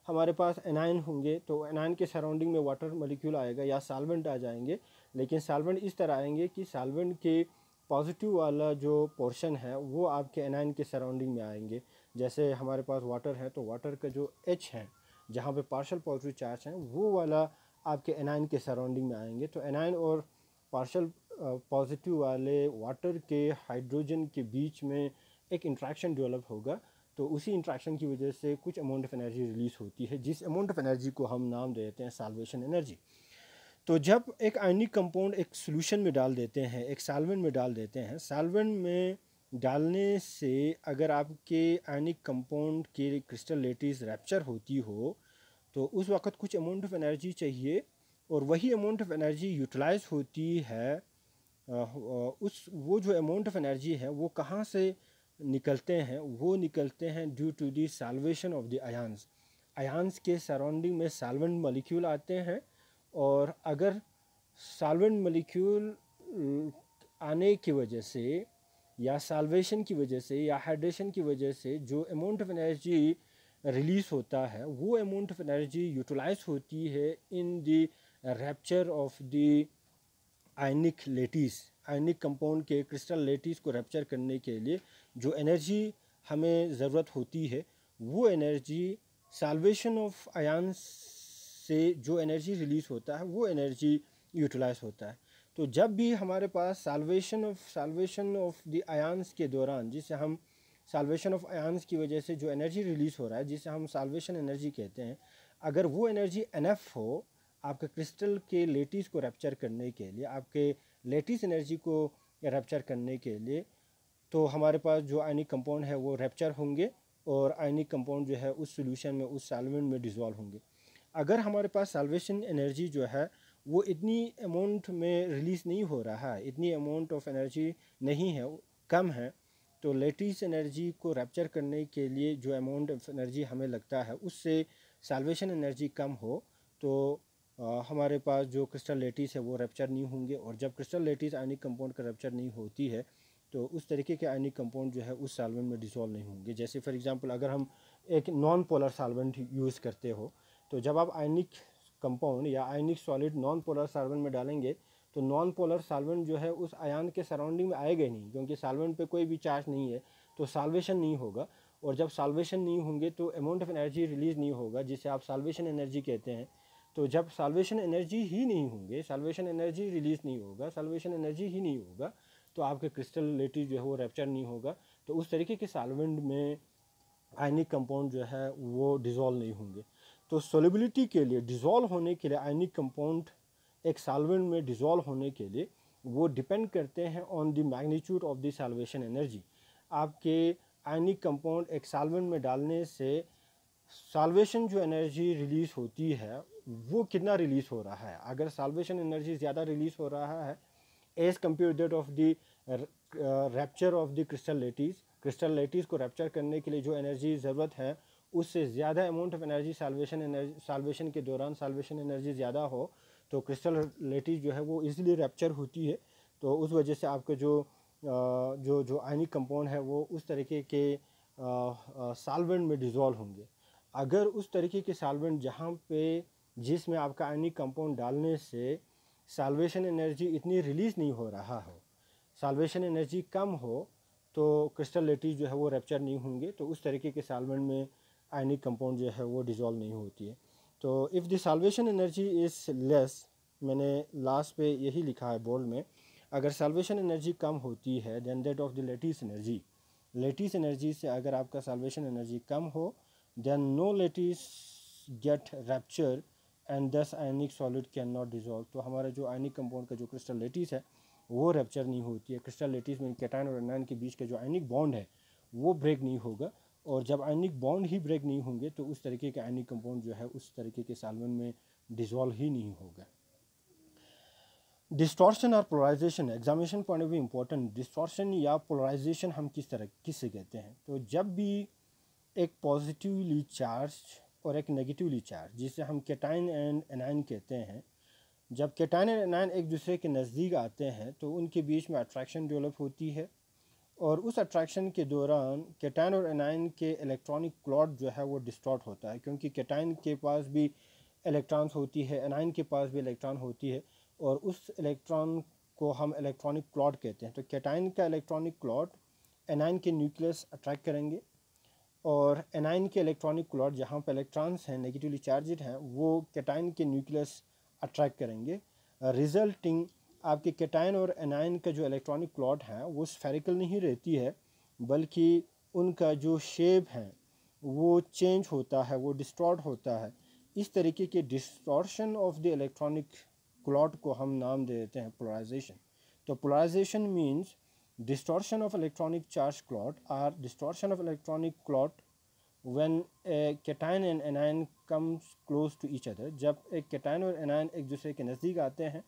हमारे पास एनायन होंगे तो एनायन के सराउंडिंग में वाटर मॉलिक्यूल आएगा या सॉल्वेंट आ जाएंगे, लेकिन सॉल्वेंट इस तरह आएंगे कि सॉल्वेंट के पॉजिटिव वाला जो पोर्शन है वो आपके एनायन के सराउंडिंग में आएंगे। जैसे हमारे पास वाटर है तो वाटर का जो H है जहाँ पे पार्शियल पॉजिटिव चार्ज हैं वो वाला आपके एनायन के सराउंडिंग में आएंगे। तो एनायन और पार्शियल पॉजिटिव वाले वाटर के हाइड्रोजन के बीच में एक इंट्रैक्शन डेवलप होगा, तो उसी इंट्रैक्शन की वजह से कुछ अमाउंट ऑफ एनर्जी रिलीज़ होती है, जिस अमाउंट ऑफ एनर्जी को हम नाम देते हैं साल्वेशन एनर्जी। तो जब एक आयनिक कंपाउंड एक सॉल्यूशन में डाल देते हैं, एक सॉल्वेंट में डाल देते हैं, सॉल्वेंट में डालने से अगर आपके आयनिक कंपाउंड की क्रिस्टल लेटिस रैप्चर होती हो तो उस वक़्त कुछ अमाउंट ऑफ एनर्जी चाहिए, और वही अमाउंट ऑफ एनर्जी यूटिलाइज होती है। वो जो अमाउंट ऑफ एनर्जी है वो कहाँ से निकलते हैं, वो निकलते हैं due to the solvation of the ions के सराउंडिंग में सॉल्वेंट मॉलिक्यूल आते हैं, और अगर सॉल्वेंट मॉलिक्यूल आने की वजह से या साल्वेशन की वजह से या हाइड्रेशन की वजह से जो अमाउंट ऑफ एनर्जी रिलीज़ होता है वो अमाउंट ऑफ एनर्जी यूटिलाइज होती है in the rupture of the ionic lattice, ionic compound के क्रिस्टल लेटिस को रैप्चर करने के लिए जो एनर्जी हमें ज़रूरत होती है वो एनर्जी साल्वेशन ऑफ आयंस से जो एनर्जी रिलीज़ होता है वो एनर्जी यूटिलाइज होता है। तो जब भी हमारे पास साल्वेशन ऑफ द आयंस के दौरान, जिसे हम साल्वेशन ऑफ आयंस की वजह से जो एनर्जी रिलीज़ हो रहा है जिसे हम साल्वेशन एनर्जी कहते हैं, अगर वो एनर्जी एनफ हो आपके क्रिस्टल के लेटिस को रैप्चर करने के लिए, आपके लेटिस एनर्जी को रैप्चर करने के लिए, तो हमारे पास जो आयनिक कंपाउंड है वो रैप्चर होंगे और आयनिक कंपाउंड जो है उस सोल्यूशन में, उस सॉल्वेंट में डिज़ोल्व होंगे। अगर हमारे पास साल्वेशन एनर्जी जो है वो इतनी अमाउंट में रिलीज़ नहीं हो रहा है, इतनी अमाउंट ऑफ एनर्जी नहीं है, कम है, तो लेटिस एनर्जी को रैप्चर करने के लिए जो अमाउंट ऑफ एनर्जी हमें लगता है उससे साल्वेशन एनर्जी कम हो, तो हमारे पास जो क्रिस्टल लेटिस है वो रैप्चर नहीं होंगे। और जब क्रिस्टल लेटिस आयनिक कंपाउंड का रैप्चर नहीं होती है तो उस तरीके के आयनिक कंपाउंड जो है उस सॉल्वेंट में डिसॉल्व नहीं होंगे। जैसे फॉर एग्जांपल अगर हम एक नॉन पोलर सॉल्वेंट यूज़ करते हो, तो जब आप आयनिक कंपाउंड या आयनिक सॉलिड नॉन पोलर सॉल्वेंट में डालेंगे तो नॉन पोलर सॉल्वेंट जो है उस आयन के सराउंडिंग में आएगा ही नहीं, क्योंकि सॉल्वेंट पे कोई भी चार्ज नहीं है, तो सॉल्वेशन नहीं होगा। और जब सॉल्वेशन नहीं होंगे तो अमाउंट ऑफ एनर्जी रिलीज़ नहीं होगा, जिसे आप सॉल्वेशन एनर्जी कहते हैं। तो जब सॉल्वेशन एनर्जी ही नहीं होंगे, सॉल्वेशन एनर्जी रिलीज़ नहीं होगा, सॉल्वेशन एनर्जी ही नहीं होगा, तो आपके क्रिस्टल लेटिस जो है वो रैप्चर नहीं होगा। तो उस तरीके के सॉल्वेंट में आयनिक कंपाउंड जो है वो डिज़ोल्व नहीं होंगे। तो सोलिबिलिटी के लिए, डिज़ोल्व होने के लिए, आयनिक कंपाउंड एक सॉल्वेंट में डिज़ोल्व होने के लिए वो डिपेंड करते हैं on the magnitude of the solvation energy. आपके आयनिक कंपाउंड एक सॉल्वेंट में डालने से सॉल्वेशन जो एनर्जी रिलीज़ होती है वो कितना रिलीज़ हो रहा है। अगर सॉल्वेशन एनर्जी ज़्यादा रिलीज़ हो रहा है as compare that of the rupture of the crystal lattice को रैप्चर करने के लिए जो एनर्जी ज़रूरत है उससे ज़्यादा अमाउंट ऑफ एनर्जी सॉल्वेशन के दौरान सॉल्वेशन एनर्जी ज़्यादा हो, तो क्रिस्टल लेटिस जो है वो इजीली रैप्चर होती है। तो उस वजह से आपके जो आयनिक कंपाउंड है वो उस तरीके के सॉल्वेंट में डिज़ोल्व होंगे। अगर उस तरीके के सॉल्वेंट जहाँ पे जिसमें आपका आयनिक कंपाउंड डालने से सॉल्वेशन एनर्जी इतनी रिलीज़ नहीं हो रहा हो, सॉल्वेशन एनर्जी कम हो, तो क्रिस्टल लेटिस जो है वो रैप्चर नहीं होंगे, तो उस तरीके के सॉल्वेंट में आयनिक कंपाउंड जो है वो डिज़ोल्व नहीं होती है। तो if the solvation energy is less, मैंने लास्ट पे यही लिखा है बोल्ड में, अगर सॉल्वेशन एनर्जी कम होती है then that of the lattice energy से अगर आपका सॉल्वेशन एनर्जी कम हो then no lattice get rupture and thus ionic solid can not dissolve. तो हमारा जो आयनिक कंपाउंड का जो क्रिस्टल लेटिस है वो रैप्चर नहीं होती है। क्रिस्टल लेटिस में कैटायन और एनायन के बीच का जो आयनिक बॉन्ड है वो ब्रेक नहीं होगा, और जब आयनिक बॉन्ड ही ब्रेक नहीं होंगे तो उस तरीके के आयनिक कंपाउंड जो है उस तरीके के सॉल्वेंट में डिज़ोल्व ही नहीं होगा। डिस्टॉर्शन और polarisation, examination point of view important. Distortion या पोलराइजेशन हम किससे कहते हैं, तो जब भी एक पॉजिटिवली चार्ज और एक नेगेटिवली चार्ज, जिसे हम कैटायन एंड एनायन कहते हैं, जब कैटायन एंड एनायन एक दूसरे के नज़दीक आते हैं तो उनके बीच में अट्रैक्शन डेवलप होती है, और उस अट्रैक्शन के दौरान कैटायन और एनायन के इलेक्ट्रॉनिक क्लॉट जो है वो डिस्टॉर्ट होता है, क्योंकि कैटायन के पास भी इलेक्ट्रॉन्स होती है, एनायन के पास भी इलेक्ट्रॉन होती है, और उस इलेक्ट्रॉन को हम इलेक्ट्रॉनिक क्लॉट कहते हैं। तो कैटायन का इलेक्ट्रॉनिक क्लॉट एनायन के न्यूक्लियस अट्रैक्ट करेंगे, और एनायन के इलेक्ट्रॉनिक क्लॉट जहाँ पर इलेक्ट्रॉन्स हैं नेगेटिवली चार्जड हैं वो कैटायन के न्यूक्लियस अट्रैक्ट करेंगे, रिजल्टिंग आपके कैटायन और एनायन का जो इलेक्ट्रॉनिक क्लॉट है वो स्फेरिकल नहीं रहती है, बल्कि उनका जो शेप है वो चेंज होता है, वो डिस्टॉर्ट होता है। इस तरीके के distortion of the electronic cloud को हम नाम दे देते हैं पोलराइजेशन। तो polarisation means distortion of electronic charge clot or distortion of electronic clot when a cation and anion comes close to each other। जब एक cation और anion एक दूसरे के नज़दीक आते हैं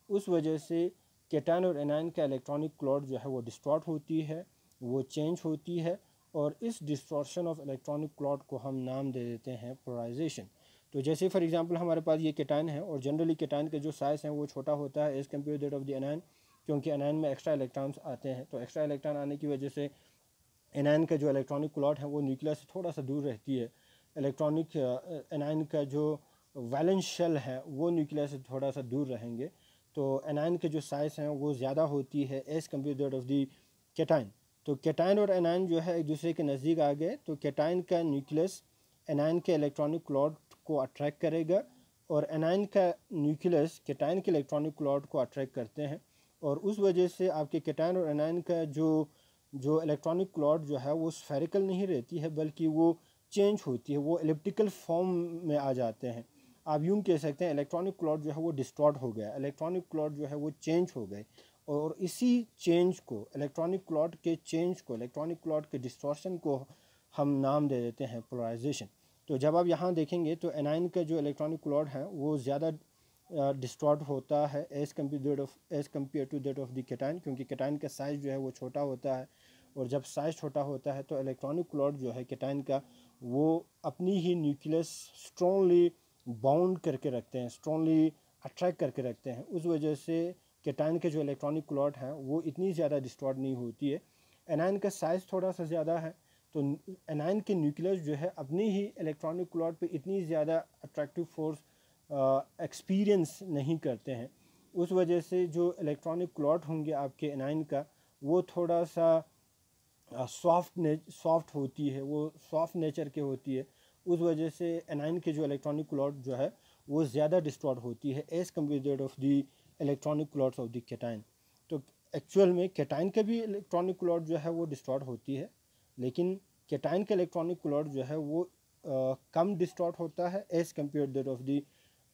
उस वजह से cation और anion का इलेक्ट्रॉनिक क्लॉट जो है वो डिस्टॉर्ट होती है, वो चेंज होती है, और इस डिस्टॉर्शन ऑफ इलेक्ट्रॉनिक क्लॉट को हम नाम दे देते हैं पोलराइजेशन। तो जैसे फॉर एग्जांपल हमारे पास ये केटाइन है और जनरली केटाइन का जो साइज़ है वो छोटा होता है as compare that of the anion, क्योंकि एनायन में एक्स्ट्रा इलेक्ट्रॉन्स आते हैं। तो एक्स्ट्रा इलेक्ट्रॉन आने की वजह से एनायन का जो इलेक्ट्रॉनिक क्लॉट है वो न्यूक्लियस से थोड़ा सा दूर रहती है। इलेक्ट्रॉनिक एनायन का जो वैलेंस शेल है वो न्यूक्लियस से थोड़ा सा दूर रहेंगे। तो एनायन के जो साइज़ हैं वो ज़्यादा होती है as compare that of the cation. तो केटाइन और एनायन जो है एक दूसरे के नज़दीक आ गए, तो केटाइन का न्यूक्लियस एनायन के इलेक्ट्रॉनिक क्लॉट को अट्रैक्ट करेगा और एनायन का न्यूक्लियस केटाइन के इलेक्ट्रॉनिक क्लॉट को अट्रैक्ट करते हैं, और उस वजह से आपके केटाइन और एनायन का जो इलेक्ट्रॉनिक क्लॉट जो है वो स्फेरिकल नहीं रहती है, बल्कि वो चेंज होती है, वो एलिप्टिकल फॉर्म में आ जाते हैं। आप यूँ कह सकते हैं इलेक्ट्रॉनिक क्लॉट जो है वो डिस्टॉर्ट हो गया, इलेक्ट्रॉनिक क्लॉट जो है वो चेंज हो गए, और इसी चेंज को, इलेक्ट्रॉनिक क्लॉट के चेंज को, इलेक्ट्रॉनिक क्लॉट के डिस्टॉर्शन को हम नाम दे देते हैं पोलराइजेशन। तो जब आप यहाँ देखेंगे तो एनायन का जो इलेक्ट्रॉनिक क्लॉट है वो ज़्यादा डिस्टॉर्ट होता है as compare to that of the cation, क्योंकि केटाइन का साइज़ जो है वो छोटा होता है, और जब साइज़ छोटा होता है तो इलेक्ट्रॉनिक क्लॉट जो है केटाइन का वो अपनी ही न्यूक्लियस स्ट्रॉन्गली बाउंड करके रखते हैं, स्ट्रॉन्गली अट्रैक्ट करके रखते हैं। उस वजह से केटाइन के जो इलेक्ट्रॉनिक क्लॉट हैं वो इतनी ज़्यादा डिस्टॉर्ट नहीं होती है। एनायन का साइज़ थोड़ा सा ज़्यादा है, तो एनायन के न्यूक्लियस जो है अपनी ही इलेक्ट्रॉनिक क्लॉट पे इतनी ज़्यादा अट्रैक्टिव फोर्स एक्सपीरियंस नहीं करते हैं। उस वजह से जो इलेक्ट्रॉनिक क्लॉट होंगे आपके एनायन का वो थोड़ा सा सॉफ्ट होती है, वो सॉफ्ट नेचर के होती है। उस वजह से एनायन के जो इलेक्ट्रॉनिक क्लॉट जो है वो ज़्यादा डिस्टॉर्ट होती है as compare of the electronic clots of the cation. तो एक्चुअल में केटाइन का भी इलेक्ट्रॉनिक क्लॉट जो है वो डिस्टॉर्ट होती है, लेकिन केटाइन का इलेक्ट्रॉनिक क्लॉट जो है वो कम डिस्टॉर्ट होता है as compare that of the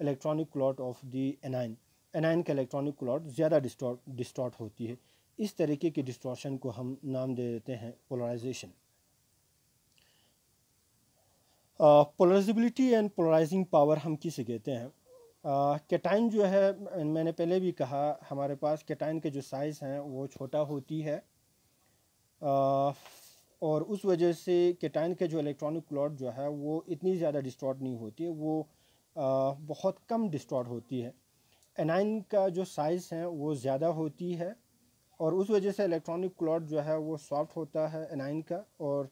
electronic clot of the A9. A9 का इलेक्ट्रॉनिक क्लॉट ज़्यादा डिस्टॉर्ट होती है। इस तरीके की डिस्टॉर्शन को हम नाम दे देते हैं polarisation. Polarisability and polarising power हम किसे कहते हैं? केटाइन जो है, मैंने पहले भी कहा, हमारे पास केटाइन के जो साइज़ हैं वो छोटा होती है, और उस वजह से केटाइन के जो इलेक्ट्रॉनिक क्लॉट जो है वो इतनी ज़्यादा डिस्टॉर्ट नहीं होती है, वो बहुत कम डिस्टॉर्ट होती है। एनाइन का जो साइज़ है वो ज़्यादा होती है, और उस वजह से इलेक्ट्रॉनिक क्लॉट जो है वो सॉफ्ट होता है एनाइन का, और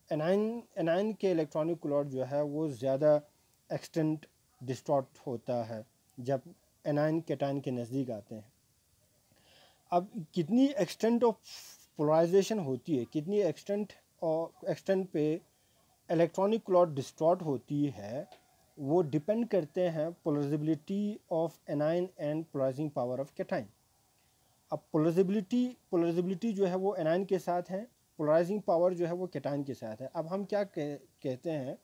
एनाइन के इलेक्ट्रॉनिक क्लॉट जो है वो ज़्यादा एक्सटेंट डिस्टॉर्ट होता है जब एनाइन केटाइन के नज़दीक आते हैं। अब कितनी एक्सटेंट ऑफ पोलराइजेशन होती है, कितनी एक्सटेंट पे इलेक्ट्रॉनिक क्लॉट डिस्टॉर्ट होती है, वो डिपेंड करते हैं polarisability of anion and polarising power of cation. अब पोलराइजेबिलिटी जो है वो एनाइन के साथ है, पोलराइजिंग पावर जो है वो केटाइन के साथ है। अब हम क्या कहते हैं,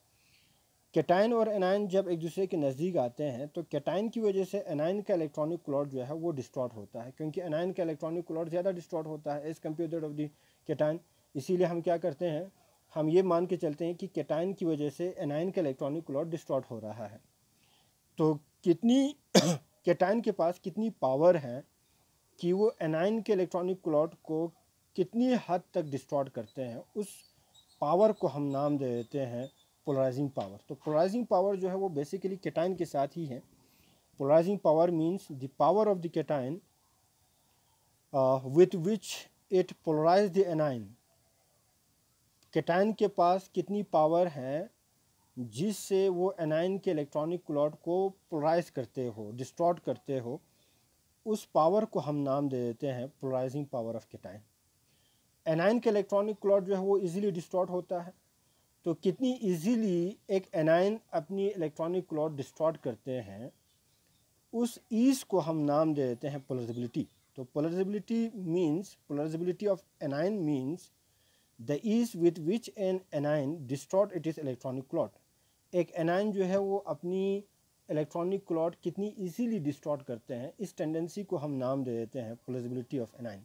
केटाइन और एनाइन जब एक दूसरे के नज़दीक आते हैं तो केटाइन की वजह से एनाइन का इलेक्ट्रॉनिक क्लॉट जो है वो डिस्टॉर्ट होता है, क्योंकि एनाइन का इलेक्ट्रॉनिक क्लॉट ज़्यादा डिस्टॉर्ट होता है as compare of the cation. इसीलिए हम क्या करते हैं, हम ये मान के चलते हैं कि केटाइन की वजह से एनाइन का इलेक्ट्रॉनिक क्लॉट डिस्टॉर्ट हो रहा है। तो कितनी केटाइन के पास कितनी पावर है कि वो एनाइन के इलेक्ट्रॉनिक क्लॉट को कितनी हद तक डिस्टॉर्ट करते हैं, उस पावर को हम नाम दे देते हैं पोलराइजिंग पावर। तो पोलराइजिंग पावर जो है वो बेसिकली केटाइन के साथ ही है। Polarising power means the power of the cation with which it polarise the anion. Cation के पास कितनी पावर है जिससे वो एनाइन के इलेक्ट्रॉनिक क्लॉट को पोलराइज करते हो, डिस्टॉर्ट करते हो, उस पावर को हम नाम दे देते हैं polarising power of cation. Anion के इलेक्ट्रॉनिक क्लॉट जो है वो इजीली डिस्टॉर्ट होता है, तो कितनी इजीली एक एनाइन अपनी इलेक्ट्रॉनिक क्लॉट डिस्टॉर्ट करते हैं, उस ईज को हम नाम दे देते हैं पोलराइजेबिलिटी। तो polarisability of anion means the ease with which an anion distort it is electronic cloud. एक एनाइन जो है वो अपनी इलेक्ट्रॉनिक क्लॉट कितनी इजीली डिस्टॉर्ट करते हैं, इस टेंडेंसी को हम नाम दे देते हैं पोलराइजेबिलिटी ऑफ एनाइन।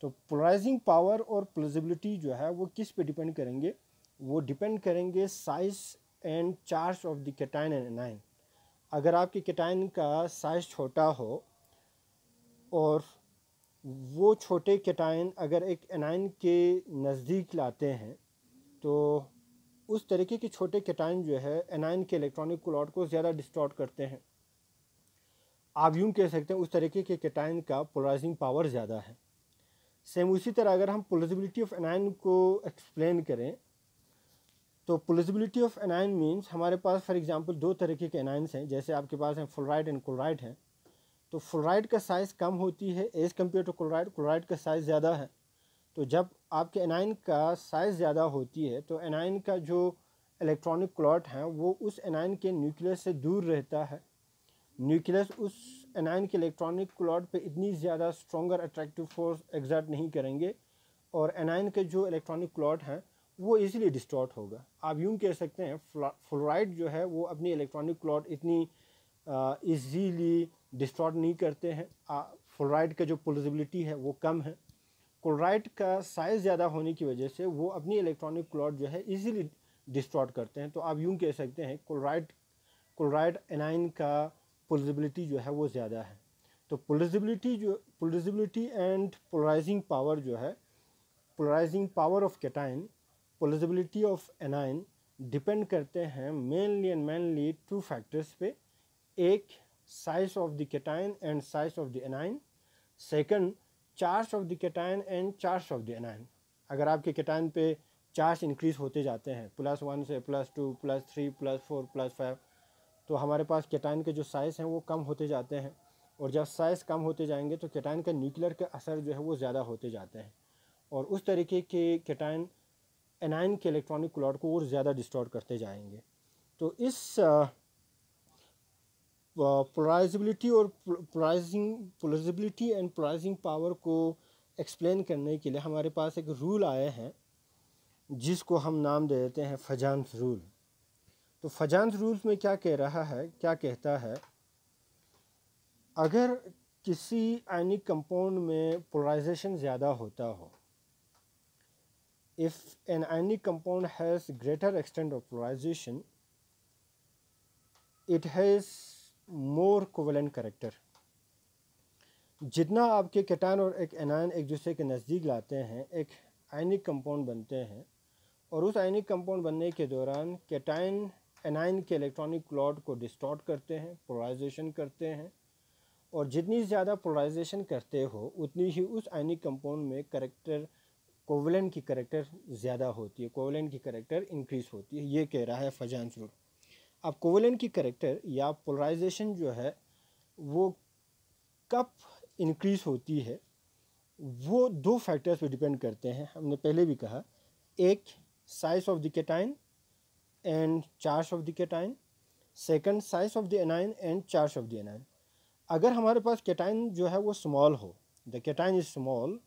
तो पोलराइजिंग पावर और पोलराइजेबिलिटी जो है वो किस पे डिपेंड करेंगे, वो डिपेंड करेंगे size and charge of the cation and A9. अगर आपके केटाइन का साइज छोटा हो और वो छोटे केटाइन अगर एक एनाइन के नज़दीक लाते हैं तो उस तरीके के छोटे कैटायन जो है एनायन के इलेक्ट्रॉनिक क्लॉट को ज़्यादा डिस्टॉर्ट करते हैं। आप यूँ कह सकते हैं उस तरीके के कैटायन का पोलराइजिंग पावर ज़्यादा है। सेम उसी तरह अगर हम पोलराइजिबिलिटी ऑफ एनायन को एक्सप्लेन करें तो पोलराइजिबिलिटी ऑफ एनायन मीन्स हमारे पास फॉर एग्जांपल दो तरीके के एनायंस हैं, जैसे आपके पास हैं फ्लोराइड एंड क्लोराइड हैं। तो फ्लोराइड का साइज़ कम होती है as compare to chloride, chloride का साइज़ ज़्यादा है। तो जब आपके एनायन का साइज़ ज़्यादा होती है तो एनायन का जो इलेक्ट्रॉनिक क्लॉट है वो उस एनायन के न्यूक्लियस से दूर रहता है। न्यूक्लियस उस एनायन के इलेक्ट्रॉनिक क्लॉट पे इतनी ज़्यादा स्ट्रॉन्गर अट्रैक्टिव फोर्स एग्जर्ट नहीं करेंगे और एनायन के जो इलेक्ट्रॉनिक क्लॉट हैं वो इजीली डिस्टॉर्ट होगा। आप यूँ कह सकते हैं फ्लोराइड जो है वो अपनी इलेक्ट्रॉनिक क्लॉट इतनी इजीली डिस्टॉर्ट नहीं करते हैं। फ्लोराइड का जो पोलराइजिबिलिटी है वो कम है। क्लोराइड का साइज़ ज़्यादा होने की वजह से वो अपनी इलेक्ट्रॉनिक क्लॉट जो है इजीली डिस्टॉर्ट करते हैं। तो आप यूँ कह सकते हैं क्लोराइड एनायन का पोलराइजिबिलिटी जो है वो ज़्यादा है। तो पोलराइजिबिलिटी एंड पोलराइजिंग पावर जो है, polarising power of cation, polarisibility of anion depend करते हैं मेनली टू फैक्टर्स पे। एक size of the cation and size of the anion, second charge of the cation and charge of the anion. अगर आपके cation पे charge increase होते जाते हैं +1 से +2 +3 +4 +5, तो हमारे पास कैटायन के जो साइज़ हैं वो कम होते जाते हैं। और जब साइज़ कम होते जाएंगे तो कैटायन का न्यूक्लियर का असर जो है वो ज़्यादा होते जाते हैं और उस तरीके के कैटायन एनायन के इलेक्ट्रॉनिक क्लॉट को और ज़्यादा डिस्टॉर्ट करते जाएंगे। तो इस पोलराइजिबिलिटी और पोलराइजिबिलिटी एंड पोलराइजिंग पावर को एक्सप्लेन करने के लिए हमारे पास एक रूल आए हैं जिसको हम नाम दे देते हैं फजान्स रूल। तो फजान्स रूल्स में क्या कहता है, अगर किसी आयनिक कंपाउंड में पोलराइजेशन ज़्यादा होता हो, if an ionic compound has greater extent of polarisation, it has more covalent character. जितना आपके कैटायन और एक एनायन एक दूसरे के नज़दीक लाते हैं एक आयनिक कंपाउंड बनते हैं और उस आयनिक कंपाउंड बनने के दौरान कैटायन एनायन के इलेक्ट्रॉनिक क्लॉट को डिस्टॉर्ट करते हैं, पोलराइजेशन करते हैं। और जितनी ज़्यादा पोलराइजेशन करते हो उतनी ही उस आयनिक कंपाउंड में कैरेक्टर कोवेलेंट की कैरेक्टर ज़्यादा होती है, कोवेलेंट की कैरेक्टर इंक्रीज होती है। ये कह रहा है फजान्स रूल। अब कोवेलेंट की कैरेक्टर या पोलराइजेशन जो है वो कब इंक्रीज होती है वो दो फैक्टर्स पे डिपेंड करते हैं। हमने पहले भी कहा, एक size of the cation and charge of the cation, second size of the anion and charge of the anion. अगर हमारे पास कैटायन जो है वो स्मॉल हो, the cation is small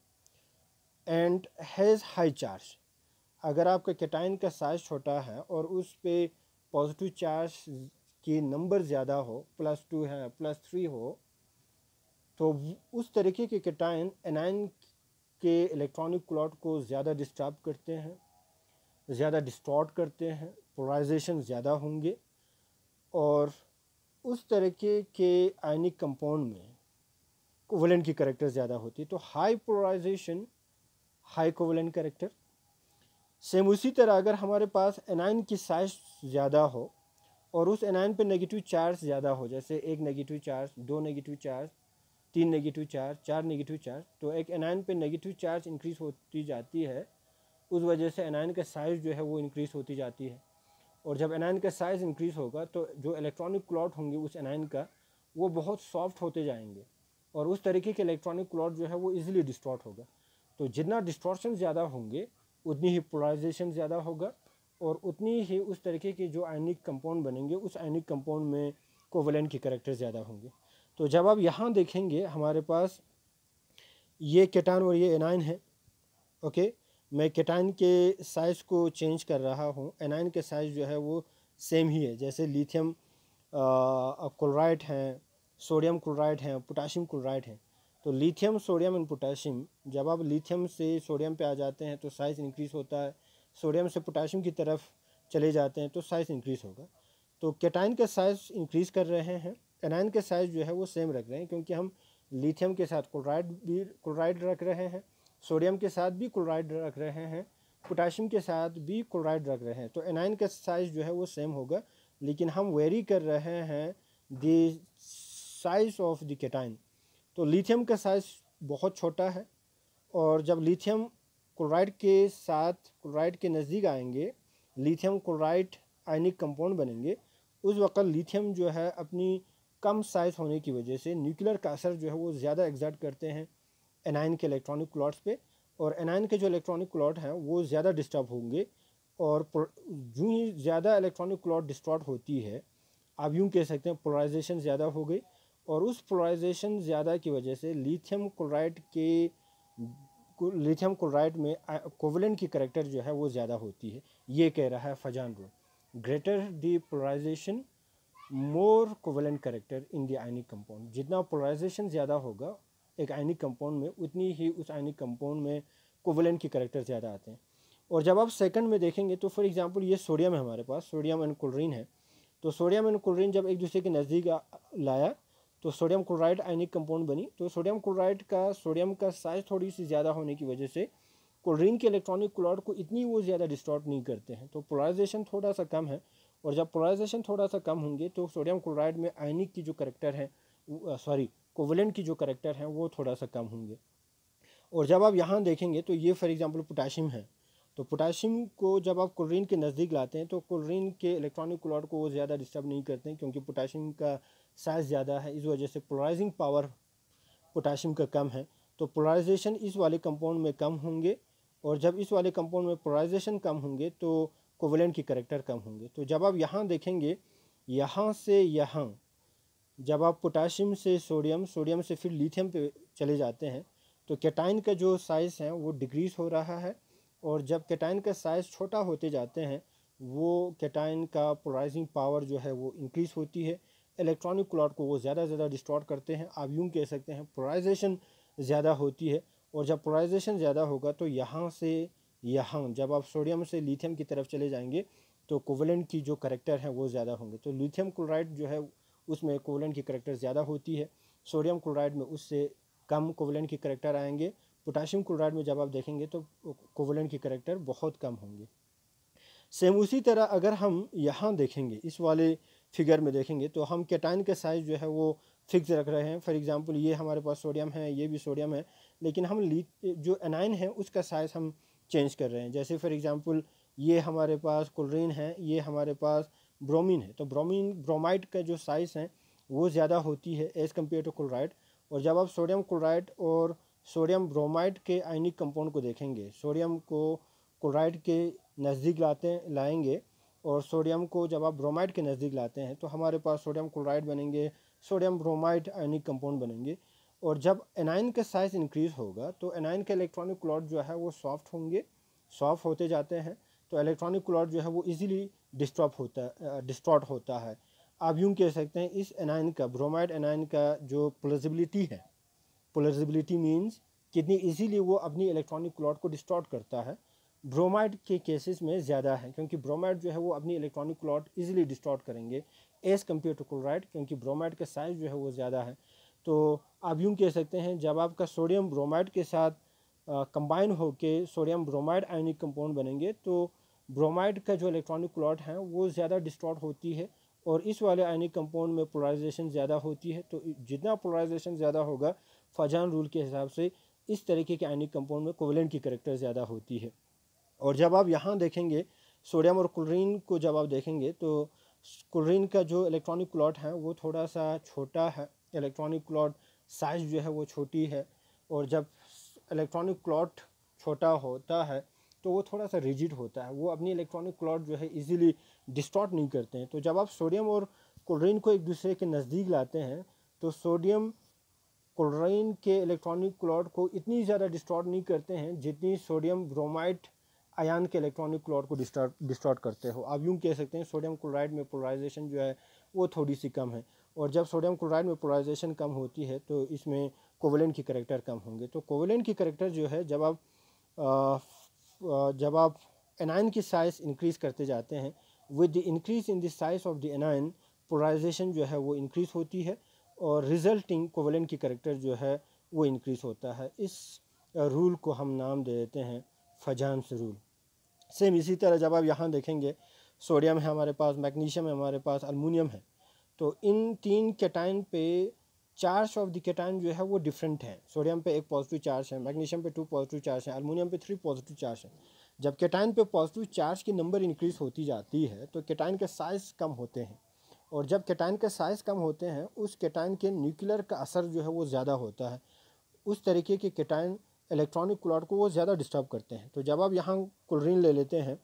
and has high charge, अगर आपका कैटायन का साइज छोटा है और उस पे पॉजिटिव चार्ज की नंबर ज़्यादा हो, +2 है +3 हो, तो उस तरीके के कैटायन एनायन के इलेक्ट्रॉनिक क्लॉट को ज़्यादा डिस्टर्ब करते हैं, ज़्यादा डिस्टॉर्ट करते हैं, पोलराइजेशन ज़्यादा होंगे और उस तरीके के आयनिक कंपाउंड में कोवेलेंट की कैरेक्टर ज़्यादा होती है। तो high polarisation, high covalent character. Same उसी तरह अगर हमारे पास एनायन की साइज ज़्यादा हो और उस एनायन पे नेगेटिव चार्ज ज़्यादा हो, जैसे 1 negative charge, 2 negative charge, 3 negative charge, 4 negative charge, तो एक एनायन पे नेगेटिव चार्ज इंक्रीज़ होती जाती है, उस वजह से एनायन का साइज़ जो है वो इंक्रीज़ होती जाती है। और जब एनायन का साइज़ इंक्रीज़ होगा तो जो इलेक्ट्रॉनिक क्लॉट होंगे उस एनायन का वो बहुत सॉफ्ट होते जाएंगे और उस तरीके के इलेक्ट्रॉनिक क्लॉट जो है वो इजीली डिस्टॉर्ट होगा। तो जितना डिस्टॉर्शन ज़्यादा होंगे उतनी ही पोलराइजेशन ज़्यादा होगा और उतनी ही उस तरीके के जो आयनिक कंपाउंड बनेंगे उस आयनिक कंपाउंड में कोवेलेंट की कैरेक्टर ज़्यादा होंगे। तो जब आप यहाँ देखेंगे हमारे पास ये कैटायन और ये एनायन है, ओके। मैं कैटायन के साइज़ को चेंज कर रहा हूँ, एनायन के साइज़ जो है वो सेम ही है। जैसे लिथियम क्लोराइड हैं, सोडियम क्लोराइड हैं, पोटाशियम क्लोराइड हैं। तो लिथियम, सोडियम एंड पोटाशियम, जब आप लिथियम से सोडियम पे आ जाते हैं तो साइज़ इंक्रीज़ होता है, सोडियम से पोटाशियम की तरफ चले जाते हैं तो साइज़ इंक्रीज़ होगा। तो कैटायन का साइज़ इंक्रीज़ कर रहे हैं, एनायन के साइज़ जो है वो सेम रख रहे हैं क्योंकि हम लिथियम के साथ क्लोराइड रख रहे हैं, सोडियम के साथ भी क्लोराइड रख रहे हैं, पोटाशियम के साथ भी क्लोराइड रख रहे हैं तो एनायन का साइज़ जो है वो सेम होगा, लेकिन हम वेरी कर रहे हैं the size of the cation. तो लिथियम का साइज़ बहुत छोटा है, और जब लिथियम क्लोराइड के साथ क्लोराइड के नज़दीक आएंगे, लिथियम क्लोराइड आयनिक कंपाउंड बनेंगे, उस वक्त लिथियम जो है अपनी कम साइज़ होने की वजह से न्यूक्लियर का असर जो है वो ज़्यादा एग्जर्ट करते हैं एनायन के इलेक्ट्रॉनिक क्लॉट्स पे, और एनायन के जो इलेक्ट्रॉनिक क्लॉट हैं वो ज़्यादा डिस्टर्ब होंगे। और जो ही ज़्यादा इलेक्ट्रॉनिक क्लॉट डिस्टॉर्ट होती है, आप यूँ कह सकते हैं पोलराइजेशन ज़्यादा हो गई, और उस पोलराइजेशन ज़्यादा की वजह से लिथियम क्लोराइड में कोवलेंट की करेक्टर जो है वो ज़्यादा होती है। ये कह रहा है Fajans rule, greater the polarisation more covalent character in the ionic compound. जितना पोलराइजेशन ज़्यादा होगा एक आयनिक कंपाउंड में, उतनी ही उस आयनिक कंपाउंड में कोवलेंट की करेक्टर ज़्यादा आते हैं। और जब आप सेकंड में देखेंगे तो फॉर एग्जांपल ये सोडियम है, हमारे पास सोडियम एंड क्लोरीन है, तो सोडियम एंड क्लोरीन जब एक दूसरे के नज़दीक लाया तो सोडियम क्लोराइड आयनिक कंपाउंड बनी। तो सोडियम क्लोराइड का सोडियम का साइज़ थोड़ी सी ज़्यादा होने की वजह से क्लोरीन के इलेक्ट्रॉनिक क्लॉट को इतनी वो ज़्यादा डिस्टॉर्ट नहीं करते हैं, तो पोलराइजेशन थोड़ा सा कम है। और जब पोलराइजेशन थोड़ा सा कम होंगे तो सोडियम क्लोराइड में आयनिक की जो करेक्टर है, कोवलेंट की जो करेक्टर हैं वो थोड़ा सा कम होंगे। और जब आप यहाँ देखेंगे तो ये फॉर एग्जांपल पोटाशियम है, तो पोटाशियम को जब आप क्लोरीन के नज़दीक लाते हैं तो क्लोरीन के इलेक्ट्रॉनिक क्लॉट को वो ज़्यादा डिस्टर्ब नहीं करते हैं, क्योंकि पोटाशियम का साइज़ ज़्यादा है, इस वजह से पोलराइजिंग पावर पोटाशियम का कम है, तो पोलराइजेशन इस वाले कंपाउंड में कम होंगे। और जब इस वाले कंपाउंड में पोलराइजेशन कम होंगे तो कोवलेंट की करेक्टर कम होंगे। तो जब आप यहाँ देखेंगे, यहाँ से यहाँ जब आप पोटाशियम से सोडियम, सोडियम से फिर लिथियम पे चले जाते हैं तो कैटायन का जो साइज़ है वो डिक्रीज़ हो रहा है, और जब कैटायन का साइज़ छोटा होते जाते हैं वो कैटायन का पोलराइजिंग पावर जो है वो इंक्रीज़ होती है, इलेक्ट्रॉनिक क्लॉट को वो ज़्यादा डिस्टॉर्ट करते हैं। आप यूँ कह सकते हैं पोलराइजेशन ज़्यादा होती है, और जब पोलराइजेशन ज़्यादा होगा तो यहाँ से यहाँ जब आप सोडियम से लिथियम की तरफ चले जाएंगे तो कोवलेंट की जो करेक्टर हैं वो ज़्यादा होंगे। तो लिथियम क्लोराइड जो है उसमें कोवलेंट की करेक्टर ज़्यादा होती है, सोडियम क्लोराइड में उससे कम कोवलेंट की करेक्टर आएंगे। पोटाशियम क्लोराइड में जब आप देखेंगे तो कोवलेंट की करेक्टर बहुत कम होंगे। सेम उसी तरह अगर हम यहाँ देखेंगे, इस वाले फिगर में देखेंगे तो हम कैटायन का साइज़ जो है वो फिक्स रख रहे हैं। फॉर एग्जांपल ये हमारे पास सोडियम है, ये भी सोडियम है, लेकिन हम जो एनायन है उसका साइज़ हम चेंज कर रहे हैं। जैसे फॉर एग्जांपल ये हमारे पास क्लोरीन है, ये हमारे पास ब्रोमीन है, तो ब्रोमाइड का जो साइज़ है वो ज़्यादा होती है एज़ कम्पेयर टू क्लोराइड। और जब आप सोडियम क्लोराइड और सोडियम ब्रोमाइड के आयनिक कंपाउंड को देखेंगे, सोडियम को क्लोराइड के नज़दीक लाएंगे और सोडियम को जब आप ब्रोमाइड के नज़दीक लाते हैं तो हमारे पास सोडियम क्लोराइड बनेंगे, सोडियम ब्रोमाइड आयनिक कंपाउंड बनेंगे। और जब एनायन का साइज़ इंक्रीज़ होगा तो एनायन के इलेक्ट्रॉनिक क्लॉट जो है वो सॉफ्ट होंगे, सॉफ्ट होते जाते हैं, तो इलेक्ट्रॉनिक क्लॉट जो है वो इजीली डिस्टॉर्ट होता है। आप यूँ कह सकते हैं इस एनायन का, ब्रोमाइड एनायन का जो पोलराइजेबिलिटी है, पोलराइजेबिलिटी मीन्स कितनी इजीली वो अपनी इलेक्ट्रॉनिक क्लॉट को डिस्टॉर्ट करता है, ब्रोमाइड के केसेस में ज़्यादा है, क्योंकि ब्रोमाइड जो है वो अपनी इलेक्ट्रॉनिक क्लॉट इजीली डिस्टॉर्ट करेंगे एज़ कम्पेयर टू क्लोराइड, क्योंकि ब्रोमाइड का साइज़ जो है वो ज़्यादा है। तो आप यूँ कह सकते हैं जब आपका सोडियम ब्रोमाइड के साथ कंबाइन होके सोडियम ब्रोमाइड आयनिक कंपाउंड बनेंगे तो ब्रोमाइड का जो इलेक्ट्रॉनिक क्लॉट है वो ज़्यादा डिस्टॉर्ट होती है, और इस वाले आयनिक कंपाउंड में पोलराइजेशन ज़्यादा होती है। तो जितना पोलराइजेशन ज़्यादा होगा, फजान रूल के हिसाब से इस तरीके के आयनिक कंपाउंड में कोवलेंट की करेक्टर ज़्यादा होती है। और जब आप यहाँ देखेंगे सोडियम और क्लोरीन को जब आप देखेंगे तो क्लोरीन का जो इलेक्ट्रॉनिक क्लॉट है वो थोड़ा सा छोटा है, इलेक्ट्रॉनिक क्लॉट साइज़ जो है वो छोटी है, और जब इलेक्ट्रॉनिक क्लॉट छोटा होता है तो वो थोड़ा सा रिजिड होता है, वो अपनी इलेक्ट्रॉनिक क्लॉट जो है इजीली डिस्टॉर्ट नहीं करते हैं। तो जब आप सोडियम और क्लोरीन को एक दूसरे के नज़दीक लाते हैं तो सोडियम क्लोरीन के इलेक्ट्रॉनिक क्लॉट को इतनी ज़्यादा डिस्टॉर्ट नहीं करते हैं जितनी सोडियम ब्रोमाइड आयन के इलेक्ट्रॉनिक क्लॉट को डिस्टॉर्ट करते हो। आप यूँ कह सकते हैं सोडियम क्लोराइड में पोलराइजेशन जो है वो थोड़ी सी कम है, और जब सोडियम क्लोराइड में पोलराइजेशन कम होती है तो इसमें कोवलेंट की करेक्टर कम होंगे। तो कोवलेंट की करेक्टर जो है जब आप एनायन की साइज़ इंक्रीज़ करते जाते हैं, with the increase in the size of the anion polarisation जो है वो इंक्रीज़ होती है, और रिजल्टिंग कोवलेंट की करेक्टर जो है वो इंक्रीज़ होता है। इस रूल को हम नाम दे देते हैं फजान्स रूल। सेम इसी तरह जब आप यहाँ देखेंगे, सोडियम है हमारे पास, मैग्नीशियम है हमारे पास, अल्मीनियम है, तो इन 3 कैटायन पे चार्ज ऑफ द कैटायन जो है वो डिफरेंट है। सोडियम पे 1 पॉजिटिव चार्ज है, मैग्नीशियम पे 2 पॉजिटिव चार्ज है, अल्मीनियम पे 3 पॉजिटिव चार्ज है। जब कैटायन पे पॉजिटिव चार्ज की नंबर इंक्रीज होती जाती है तो कैटायन के साइज़ कम होते हैं, और जब कैटायन के साइज़ कम होते हैं उस कैटायन के न्यूक्लियर का असर जो है वो ज़्यादा होता है। उस तरीके के कैटायन इलेक्ट्रॉनिक क्लॉट को वो ज़्यादा डिस्टर्ब करते हैं। तो जब आप यहाँ क्लोरीन ले लेते हैं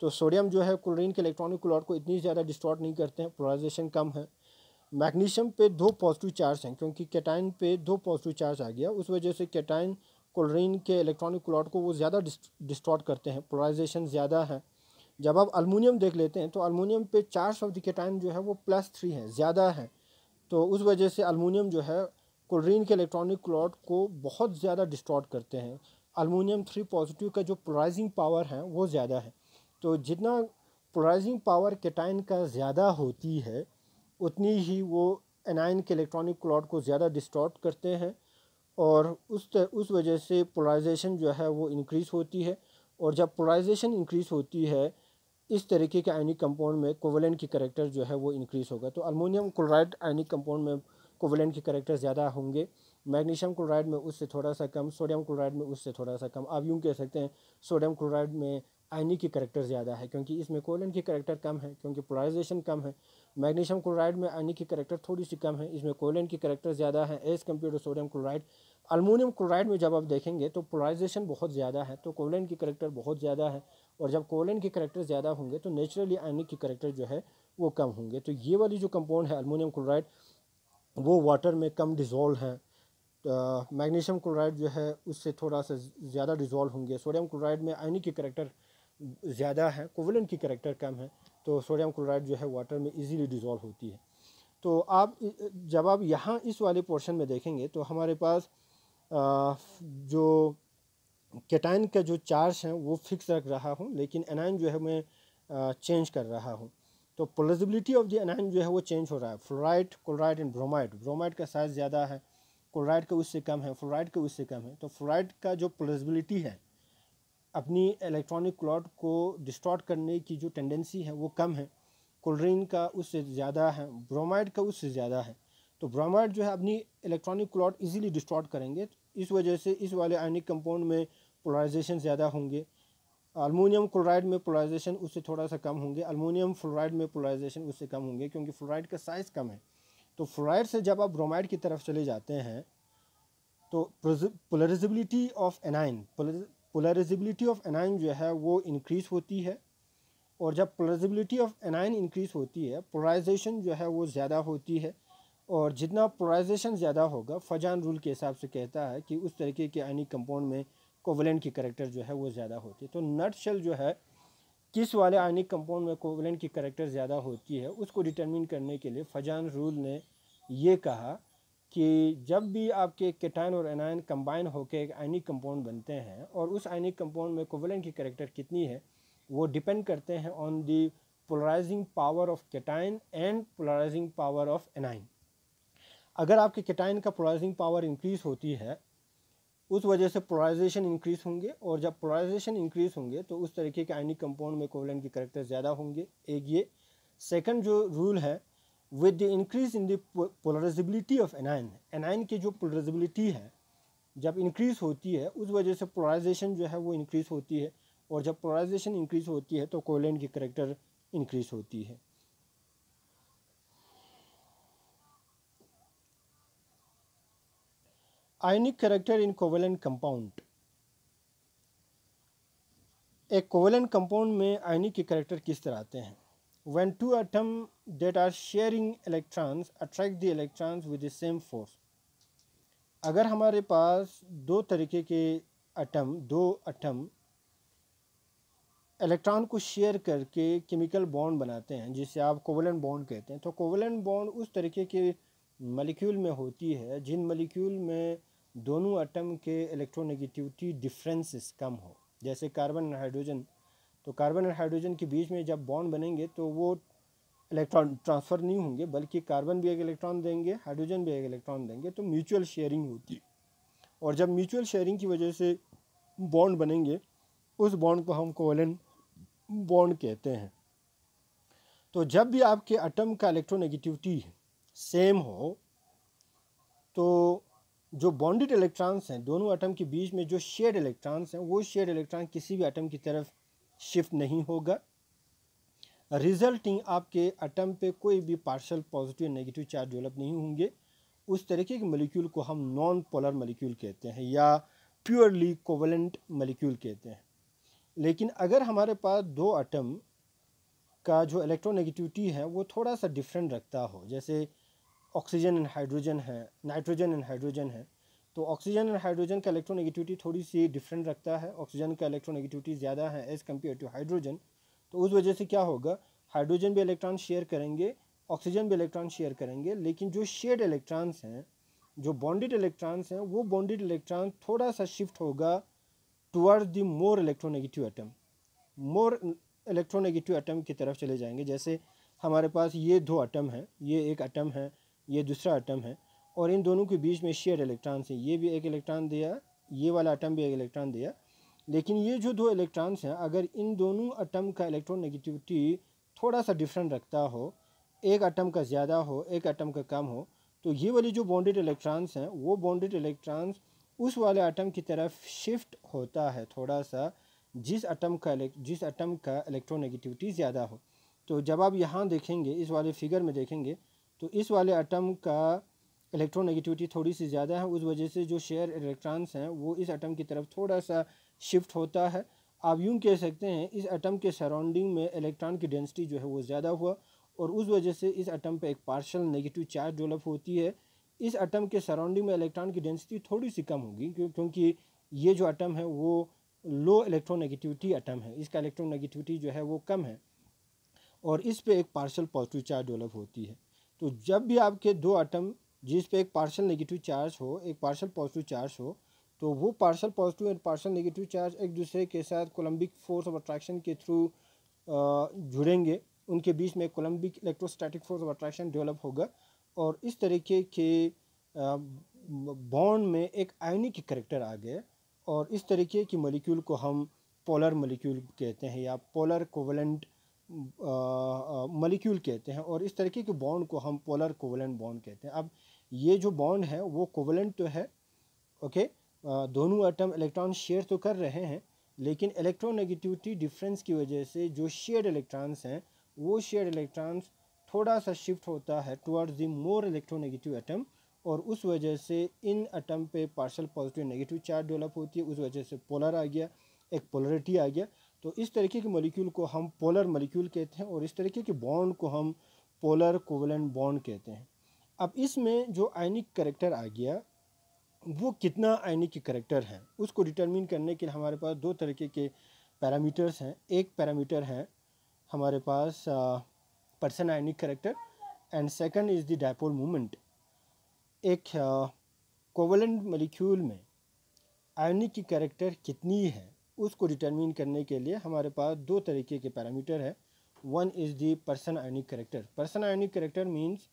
तो सोडियम जो है क्लोरीन के इलेक्ट्रॉनिक क्लॉट को इतनी ज़्यादा डिस्टॉर्ट नहीं करते हैं, पोलराइजेशन कम है। मैग्नीशियम पे 2 पॉजिटिव चार्ज हैं, क्योंकि कैटायन पे 2 पॉजिटिव चार्ज आ गया, उस वजह से कैटायन क्लोरीन के इलेक्ट्रॉनिक क्लॉट को वो ज़्यादा डिस्टॉर्ट करते हैं, पोलराइजेशन ज़्यादा है। जब आप अल्मीनियम देख लेते हैं तो अल्मीनियम पे चार्ज ऑफ द कैटायन जो है वो +3 है, ज़्यादा है, तो उस वजह से अल्मीनियम जो है क्लोरीन के इलेक्ट्रॉनिक क्लॉट को बहुत ज़्यादा डिस्टॉर्ट करते हैं। अल्मीनियम 3 पॉजिटिव का जो पोलराइजिंग पावर है वो ज़्यादा है, तो जितना पोलराइजिंग पावर कैटायन का ज़्यादा होती है उतनी ही वो एनायन के इलेक्ट्रॉनिक क्लॉट को ज़्यादा डिस्टॉर्ट करते हैं, और उस वजह से पोलराइजेशन जो है वो इंक्रीज़ होती है। और जब पोलराइजेशन इंक्रीज़ होती है इस तरीके के आयनिक कंपाउंड में कोवेलेंट की कैरेक्टर जो है वो इंक्रीज़ होगा। तो अल्मीनियम क्लोराइड आयनिक कंपाउंड में कोवेलेंट की कैरेक्टर ज़्यादा होंगे, मैग्नीशियम क्लोराइड में उससे थोड़ा सा कम, सोडियम क्लोराइड में उससे थोड़ा सा कम। आप यूँ कह सकते हैं सोडियम क्लोराइड में आयनिक की कैरेक्टर ज़्यादा है क्योंकि इसमें कोवेलेंट की कैरेक्टर कम है, क्योंकि पोलराइजेशन कम है। मैग्नीशियम क्लोराइड में आयनिक की कैरेक्टर थोड़ी सी कम है, इसमें कोवेलेंट की कैरेक्टर ज़्यादा है as compare to sodium chloride. Aluminium chloride में जब आप देखेंगे तो पोलराइजेशन बहुत ज़्यादा है, तो कोवेलेंट की कैरेक्टर बहुत ज़्यादा है, और जब कोवेलेंट के कैरेक्टर ज़्यादा होंगे तो नेचुरली आयनिक के कैरेक्टर जो है वो कम होंगे। तो ये वाली जो कंपाउंड है अल्मीनियम क्लोराइड वो वाटर में कम डिज़ोल्व है। मैग्नीशियम क्लोराइड जो है उससे थोड़ा सा ज़्यादा डिज़ोल्व होंगे। सोडियम क्लोराइड में आयनिक के कैरेक्टर ज़्यादा है, कोवेलेंट की कैरेक्टर कम है, तो सोडियम क्लोराइड जो है वाटर में इजीली डिज़ोल्व होती है। तो आप जब आप यहाँ इस वाले पोर्शन में देखेंगे तो हमारे पास जो कैटायन का जो चार्ज है वो फिक्स रख रहा हूँ, लेकिन एनायन जो है मैं चेंज कर रहा हूँ। तो पोलराइजेबिलिटी ऑफ द एनायन जो है वो चेंज हो रहा है। Fluoride, chloride and bromide, bromide का साइज़ ज़्यादा है, क्लोराइड का उससे कम है, फ्लोराइड का उससे कम है। तो फ्लोराइड का जो पोलराइजेबिलिटी है, अपनी इलेक्ट्रॉनिक क्लॉट को डिस्टॉर्ट करने की जो टेंडेंसी है वो कम है, क्लोरीन का उससे ज़्यादा है, ब्रोमाइड का उससे ज़्यादा है। तो ब्रोमाइड जो है अपनी इलेक्ट्रॉनिक क्लॉट इजीली डिस्टॉर्ट करेंगे, इस वजह से इस वाले आयनिक कंपाउंड में पोलराइजेशन ज़्यादा होंगे। अल्मीनियम क्लोराइड में पोलराइजेशन उससे थोड़ा सा कम होंगे, अल्मीनियम फ्लोराइड में पोलराइजेशन उससे कम होंगे, क्योंकि फ्लोराइड का साइज़ कम है। तो फ्लोराइड से जब आप ब्रोमाइड की तरफ चले जाते हैं तो polarisability of A9 polarisability of A9 जो है वो इंक्रीज़ होती है, और जब पोलराइजेबिलिटी ऑफ एनाइन इंक्रीज़ होती है पोलराइजेशन जो है वो ज़्यादा होती है, और जितना पोलराइजेशन ज़्यादा होगा फजान रूल के हिसाब से कहता है कि उस तरीके के आयनिक कंपाउंड में कोवेलेंट की कैरेक्टर जो है वो ज़्यादा होती है। तो नटशेल जो है किस वाले आयनिक कंपाउंड में कोवेलेंट की कैरेक्टर ज़्यादा होती है उसको डिटरमिन करने के लिए फजान रूल ने ये कहा कि जब भी आपके कैटायन और एनायन कंबाइन होकर एक आयनिक कंपाउंड बनते हैं और उस आयनिक कंपाउंड में कोवेलेंट की कैरेक्टर कितनी है वो डिपेंड करते हैं on the polarising power of cation and polarising power of anion. अगर आपके कैटायन का पोलराइजिंग पावर इंक्रीज़ होती है उस वजह से पोलराइजेशन इंक्रीज़ होंगे, और जब पोलराइजेशन इंक्रीज़ होंगे तो उस तरीके के आयनिक कंपाउंड में कोवेलेंट की कैरेक्टर ज़्यादा होंगे, एक ये। सेकंड जो रूल है, with the increase in the polarisability of anion, anion की जो पोलराइजेबिलिटी है जब इंक्रीज़ होती है उस वजह से पोलराइजेशन जो है वो इंक्रीज़ होती है, और जब पोलराइजेशन इंक्रीज़ होती है तो कोवेलेंट की कैरेक्टर इंक्रीज़ होती है। आयनिक कैरेक्टर इन कोवेलेंट कंपाउंड, एक कोवेलेंट कंपाउंड में आयनिक के कैरेक्टर किस तरह आते हैं। When two atoms that are sharing electrons attract the electrons with the same force, अगर हमारे पास दो तरीके के दो एटम इलेक्ट्रॉन को शेयर करके केमिकल बॉन्ड बनाते हैं जिसे आप कोवेलेंट बॉन्ड कहते हैं, तो कोवेलेंट बॉन्ड उस तरीके के मॉलिक्यूल में होती है जिन मॉलिक्यूल में दोनों एटम के इलेक्ट्रोनेगेटिविटी डिफरेंसेस कम हो, जैसे कार्बन और हाइड्रोजन। तो कार्बन और हाइड्रोजन के बीच में जब बॉन्ड बनेंगे तो वो इलेक्ट्रॉन ट्रांसफ़र नहीं होंगे, बल्कि कार्बन भी एक इलेक्ट्रॉन देंगे, हाइड्रोजन भी एक इलेक्ट्रॉन देंगे, तो म्यूचुअल शेयरिंग होती है। और जब म्यूचुअल शेयरिंग की वजह से बॉन्ड बनेंगे उस बॉन्ड को हम कोवेलेंट बॉन्ड कहते हैं। तो जब भी आपके एटम का इलेक्ट्रोनेगेटिविटी सेम हो तो जो बॉन्डेड इलेक्ट्रॉन्स हैं, दोनों एटम के बीच में जो शेयर्ड इलेक्ट्रॉन्स हैं, वो शेयर्ड इलेक्ट्रॉन किसी भी एटम की तरफ शिफ्ट नहीं होगा, रिजल्टिंग आपके एटम पे कोई भी partial positive negative charge develop नहीं होंगे। उस तरीके के मॉलिक्यूल को हम नॉन पोलर मॉलिक्यूल कहते हैं या प्योरली कोवेलेंट मॉलिक्यूल कहते हैं। लेकिन अगर हमारे पास दो एटम का जो इलेक्ट्रोनेगेटिविटी है वो थोड़ा सा डिफरेंट रखता हो, जैसे ऑक्सीजन एंड हाइड्रोजन है, नाइट्रोजन एंड हाइड्रोजन है, तो ऑक्सीजन एंड हाइड्रोजन का इलेक्ट्रोनेगेटिविटी थोड़ी सी डिफरेंट रखता है, ऑक्सीजन का इलेक्ट्रोनेगेटिविटी ज़्यादा है एज़ कम्पेयर टू हाइड्रोजन। तो उस वजह से क्या होगा, हाइड्रोजन भी इलेक्ट्रॉन शेयर करेंगे, ऑक्सीजन भी इलेक्ट्रॉन शेयर करेंगे, लेकिन जो शेयर्ड इलेक्ट्रॉन्स हैं, जो बॉन्डेड इलेक्ट्रॉन्स हैं, वो बॉन्डेड इलेक्ट्रॉन थोड़ा सा शिफ्ट होगा towards the more electronegative atom, more electronegative atom की तरफ चले जाएंगे। जैसे हमारे पास ये दो एटम हैं, ये एक एटम है, ये दूसरा एटम है, और इन दोनों के बीच में शेयर इलेक्ट्रॉन्स हैं, ये भी एक इलेक्ट्रॉन दिया, ये वाला एटम भी एक इलेक्ट्रॉन दिया। लेकिन ये जो दो इलेक्ट्रॉन्स हैं, अगर इन दोनों एटम का इलेक्ट्रोनेगेटिविटी थोड़ा सा डिफरेंट रखता हो, एक एटम का ज़्यादा हो, एक एटम का कम हो, तो ये वाली जो बॉन्डेड इलेक्ट्रॉन्स हैं, वो बॉन्डेड इलेक्ट्रॉन्स उस वाले एटम की तरफ शिफ्ट होता है थोड़ा सा, जिस एटम का इलेक्ट्रोनेगेटिविटी ज़्यादा हो। तो जब आप यहाँ देखेंगे, इस वाले फिगर में देखेंगे, तो इस वाले एटम का इलेक्ट्रोनेगेटिविटी थोड़ी सी ज़्यादा है, उस वजह से जो शेयर इलेक्ट्रॉन्स हैं वो इस एटम की तरफ थोड़ा सा शिफ्ट होता है। आप यूँ कह सकते हैं इस एटम के सराउंडिंग में इलेक्ट्रॉन की डेंसिटी जो है वो ज़्यादा हुआ, और उस वजह से इस एटम पे एक पार्शियल नेगेटिव चार्ज डेवलप होती है। इस एटम के सराउंडिंग में इलेक्ट्रॉन की डेंसिटी थोड़ी सी कम होगी, क्योंकि ये जो एटम है वो लो इलेक्ट्रोनेगेटिविटी एटम है, इसका इलेक्ट्रोनेगेटिविटी जो है वो कम है, और इस पे एक पार्शियल पॉजिटिव चार्ज डेवलप होती है। तो जब भी आपके दो एटम जिस पे एक पार्शियल नेगेटिव चार्ज हो, एक पार्शियल पॉजिटिव चार्ज हो, तो वो पार्शियल पॉजिटिव और पार्शियल नेगेटिव चार्ज एक दूसरे के साथ कोलम्बिक फोर्स ऑफ अट्रैक्शन के थ्रू जुड़ेंगे, उनके बीच में coulombic electrostatic force of attraction develop होगा, और इस तरीके के बॉन्ड में एक आयनिक करैक्टर आ गया, और इस तरीके की मॉलिक्यूल को हम पोलर मॉलिक्यूल कहते हैं या पोलर कोवेलेंट मॉलिक्यूल कहते हैं, और इस तरीके के बॉन्ड को हम पोलर कोवेलेंट बॉन्ड कहते हैं। अब ये जो बॉन्ड है वो कोवेलेंट तो है, ओके, दोनों एटम इलेक्ट्रॉन शेयर तो कर रहे हैं, लेकिन इलेक्ट्रोनेगेटिविटी डिफरेंस की वजह से जो शेयर्ड इलेक्ट्रॉन्स हैं, वो शेयर्ड इलेक्ट्रॉन्स थोड़ा सा शिफ्ट होता है towards the more electronegative atom, और उस वजह से इन एटम पे partial positive negative charge develop होती है, उस वजह से पोलर आ गया, एक पोलरिटी आ गया। तो इस तरीके के मॉलिक्यूल को हम पोलर मॉलिक्यूल कहते हैं, और इस तरीके के बॉन्ड को हम पोलर कोवेलेंट बॉन्ड कहते हैं। अब इसमें जो आयनिक करैक्टर आ गया, वो कितना आयनिक करैक्टर है उसको डिटरमिन करने के लिए हमारे पास दो तरीके के पैरामीटर्स हैं। एक पैरामीटर है हमारे पास percent ionic character, and second is the dipole moment. एक कोवेलेंट मॉलिक्यूल में आयनिक की करैक्टर कितनी है उसको डिटरमिन करने के लिए हमारे पास दो तरीके के पैरामीटर है। One is the person ionic character. Person ionic character means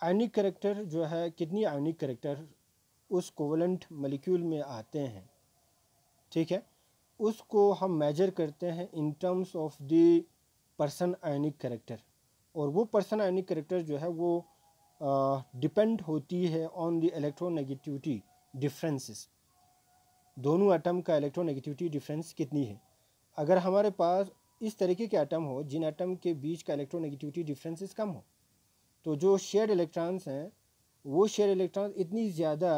ionic character जो है, कितनी आयनिक करैक्टर उस कोवेलेंट मॉलिक्यूल में आते हैं, ठीक है, उसको हम मेजर करते हैं in terms of the percent ionic character. और वो पर्सन आयनिक करैक्टर जो है वो डिपेंड होती है ऑन द इलेक्ट्रोनेगेटिविटी डिफरेंसेस, दोनों एटम का इलेक्ट्रोनेगेटिविटी डिफरेंस कितनी है। अगर हमारे पास इस तरीके के एटम हो जिन एटम के बीच का इलेक्ट्रोनेगेटिविटी डिफरेंसेस कम हो, तो जो शेयर्ड इलेक्ट्रॉन्स हैं वो शेयर इलेक्ट्रॉन इतनी ज़्यादा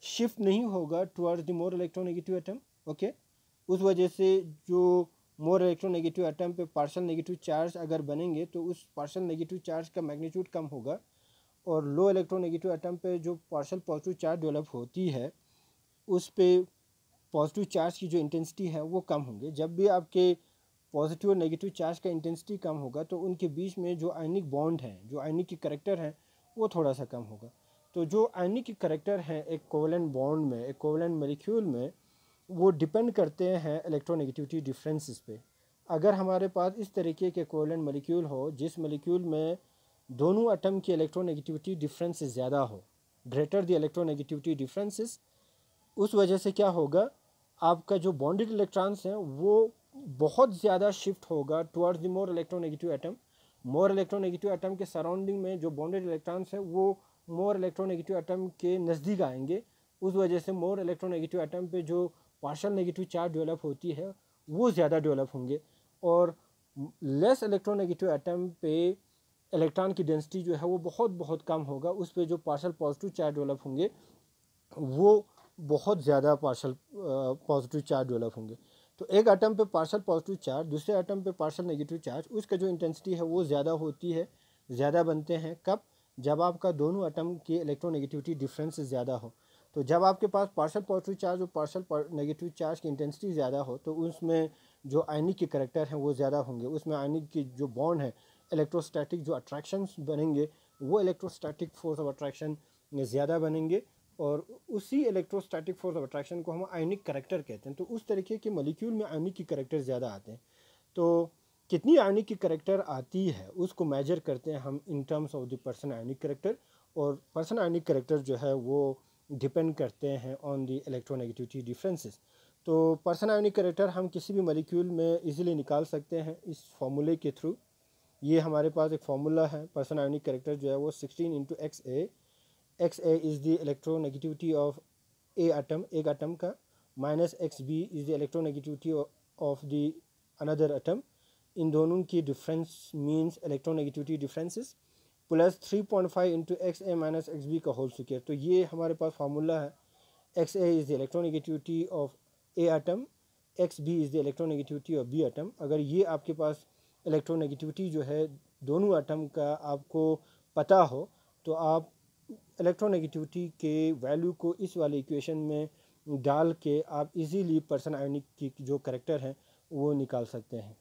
शिफ्ट नहीं होगा towards the more electronegative atom, okay. उस वजह से जो मोर इलेक्ट्रोनेगेटिव एटम पे पार्शियल नेगेटिव चार्ज अगर बनेंगे तो उस पार्शियल नेगेटिव चार्ज का मैग्नीट्यूड कम होगा, और लो इलेक्ट्रोनेगेटिव एटम पे जो पार्शियल पॉजिटिव चार्ज डेवलप होती है उस पे पॉजिटिव चार्ज की जो इंटेंसिटी है वो कम होंगे। जब भी आपके पॉजिटिव और नेगेटिव चार्ज का इंटेंसिटी कम होगा तो उनके बीच में जो आयनिक बॉन्ड है, जो आयनिक की करैक्टर है, वो थोड़ा सा कम होगा। तो जो आयनिक की करैक्टर है एक कोवेलेंट बॉन्ड में, एक कोवेलेंट मॉलिक्यूल में, वो डिपेंड करते हैं इलेक्ट्रोनेगेटिविटी डिफरेंसेस पे। अगर हमारे पास इस तरीके के कोवेलेंट मॉलिक्यूल हो जिस मॉलिक्यूल में दोनों एटम की इलेक्ट्रोनेगेटिविटी डिफरेंसेस ज़्यादा हो, ग्रेटर द इलेक्ट्रोनेगेटिविटी डिफरेंसेस, उस वजह से क्या होगा, आपका जो बॉन्डेड इलेक्ट्रॉन्स हैं वो बहुत ज़्यादा शिफ्ट होगा towards the more electronegative atom. More electronegative atom के सराउंडिंग में जो बॉन्डेड इलेक्ट्रॉन्स हैं वो मोर इलेक्ट्रोनेगेटिव एटम के नज़दीक आएंगे। उस वजह से मोर इलेक्ट्रोनेगेटिव एटम पे जो पार्शियल नेगेटिव चार्ज डेवलप होती है वो ज़्यादा डेवलप होंगे, और लेस इलेक्ट्रोनेगेटिव एटम पे इलेक्ट्रॉन की डेंसिटी जो है वो बहुत बहुत कम होगा। उस पे जो पार्शियल पॉजिटिव चार्ज डेवलप होंगे वो बहुत ज़्यादा पार्शियल पॉजिटिव चार्ज डेवलप होंगे। तो एक एटम पे पार्शियल पॉजिटिव चार्ज, दूसरे एटम पे पार्शियल नेगेटिव चार्ज, उसका जो इंटेंसिटी है वो ज़्यादा होती है, ज़्यादा बनते हैं। कब? जब आपका दोनों एटम की इलेक्ट्रोनेगेटिविटी डिफरेंस ज़्यादा हो। तो जब आपके पास पार्शियल पॉजिटिव चार्ज और पार्शियल नेगेटिव चार्ज की इंटेंसिटी ज़्यादा हो तो उसमें जो आयनिक के करैक्टर हैं वो ज़्यादा होंगे। उसमें आयनिक की जो बॉन्ड है, इलेक्ट्रोस्टैटिक जो अट्रैक्शंस बनेंगे वो इलेक्ट्रोस्टैटिक फोर्स ऑफ अट्रैक्शन ज़्यादा बनेंगे, और उसी इलेक्ट्रोस्टैटिक फोर्स ऑफ अट्रैक्शन को हम आयनिक करैक्टर कहते हैं। तो उस तरीके के मॉलिक्यूल में आयनिक की करैक्टर ज़्यादा आते हैं। तो कितनी आयनिक की करैक्टर आती है उसको मेजर करते हैं हम इन terms of the percent ionic character, और पर्सन आयनिक करैक्टर जो है वो डिपेंड करते हैं ऑन द इलेक्ट्रोनेगेटिविटी डिफरेंसेस। तो पर्सन आयनिक करैक्टर हम किसी भी मॉलिक्यूल में इजीली निकाल सकते हैं इस फॉर्मूले के थ्रू। ये हमारे पास एक फार्मूला है, पर्सन आयनिक करैक्टर जो है वो 16 × XA। XA is the electronegativity of A atom, एक एटम का, minus XB is the electronegativity of the another atom. इन दोनों की difference means electronegativity differences, plus 3.5 × XA minus XB का होल स्क्वायर। तो ये हमारे पास फार्मूला है। XA is the electronegativity of A atom, XB is the electronegativity of B atom. अगर ये आपके पास इलेक्ट्रोनेगेटिविटी जो है दोनों एटम का आपको पता हो तो आप इलेक्ट्रोनेगेटिविटी के वैल्यू को इस वाले इक्वेशन में डाल के आप इजीली पर्सन आयनिक की जो करैक्टर हैं वो निकाल सकते हैं।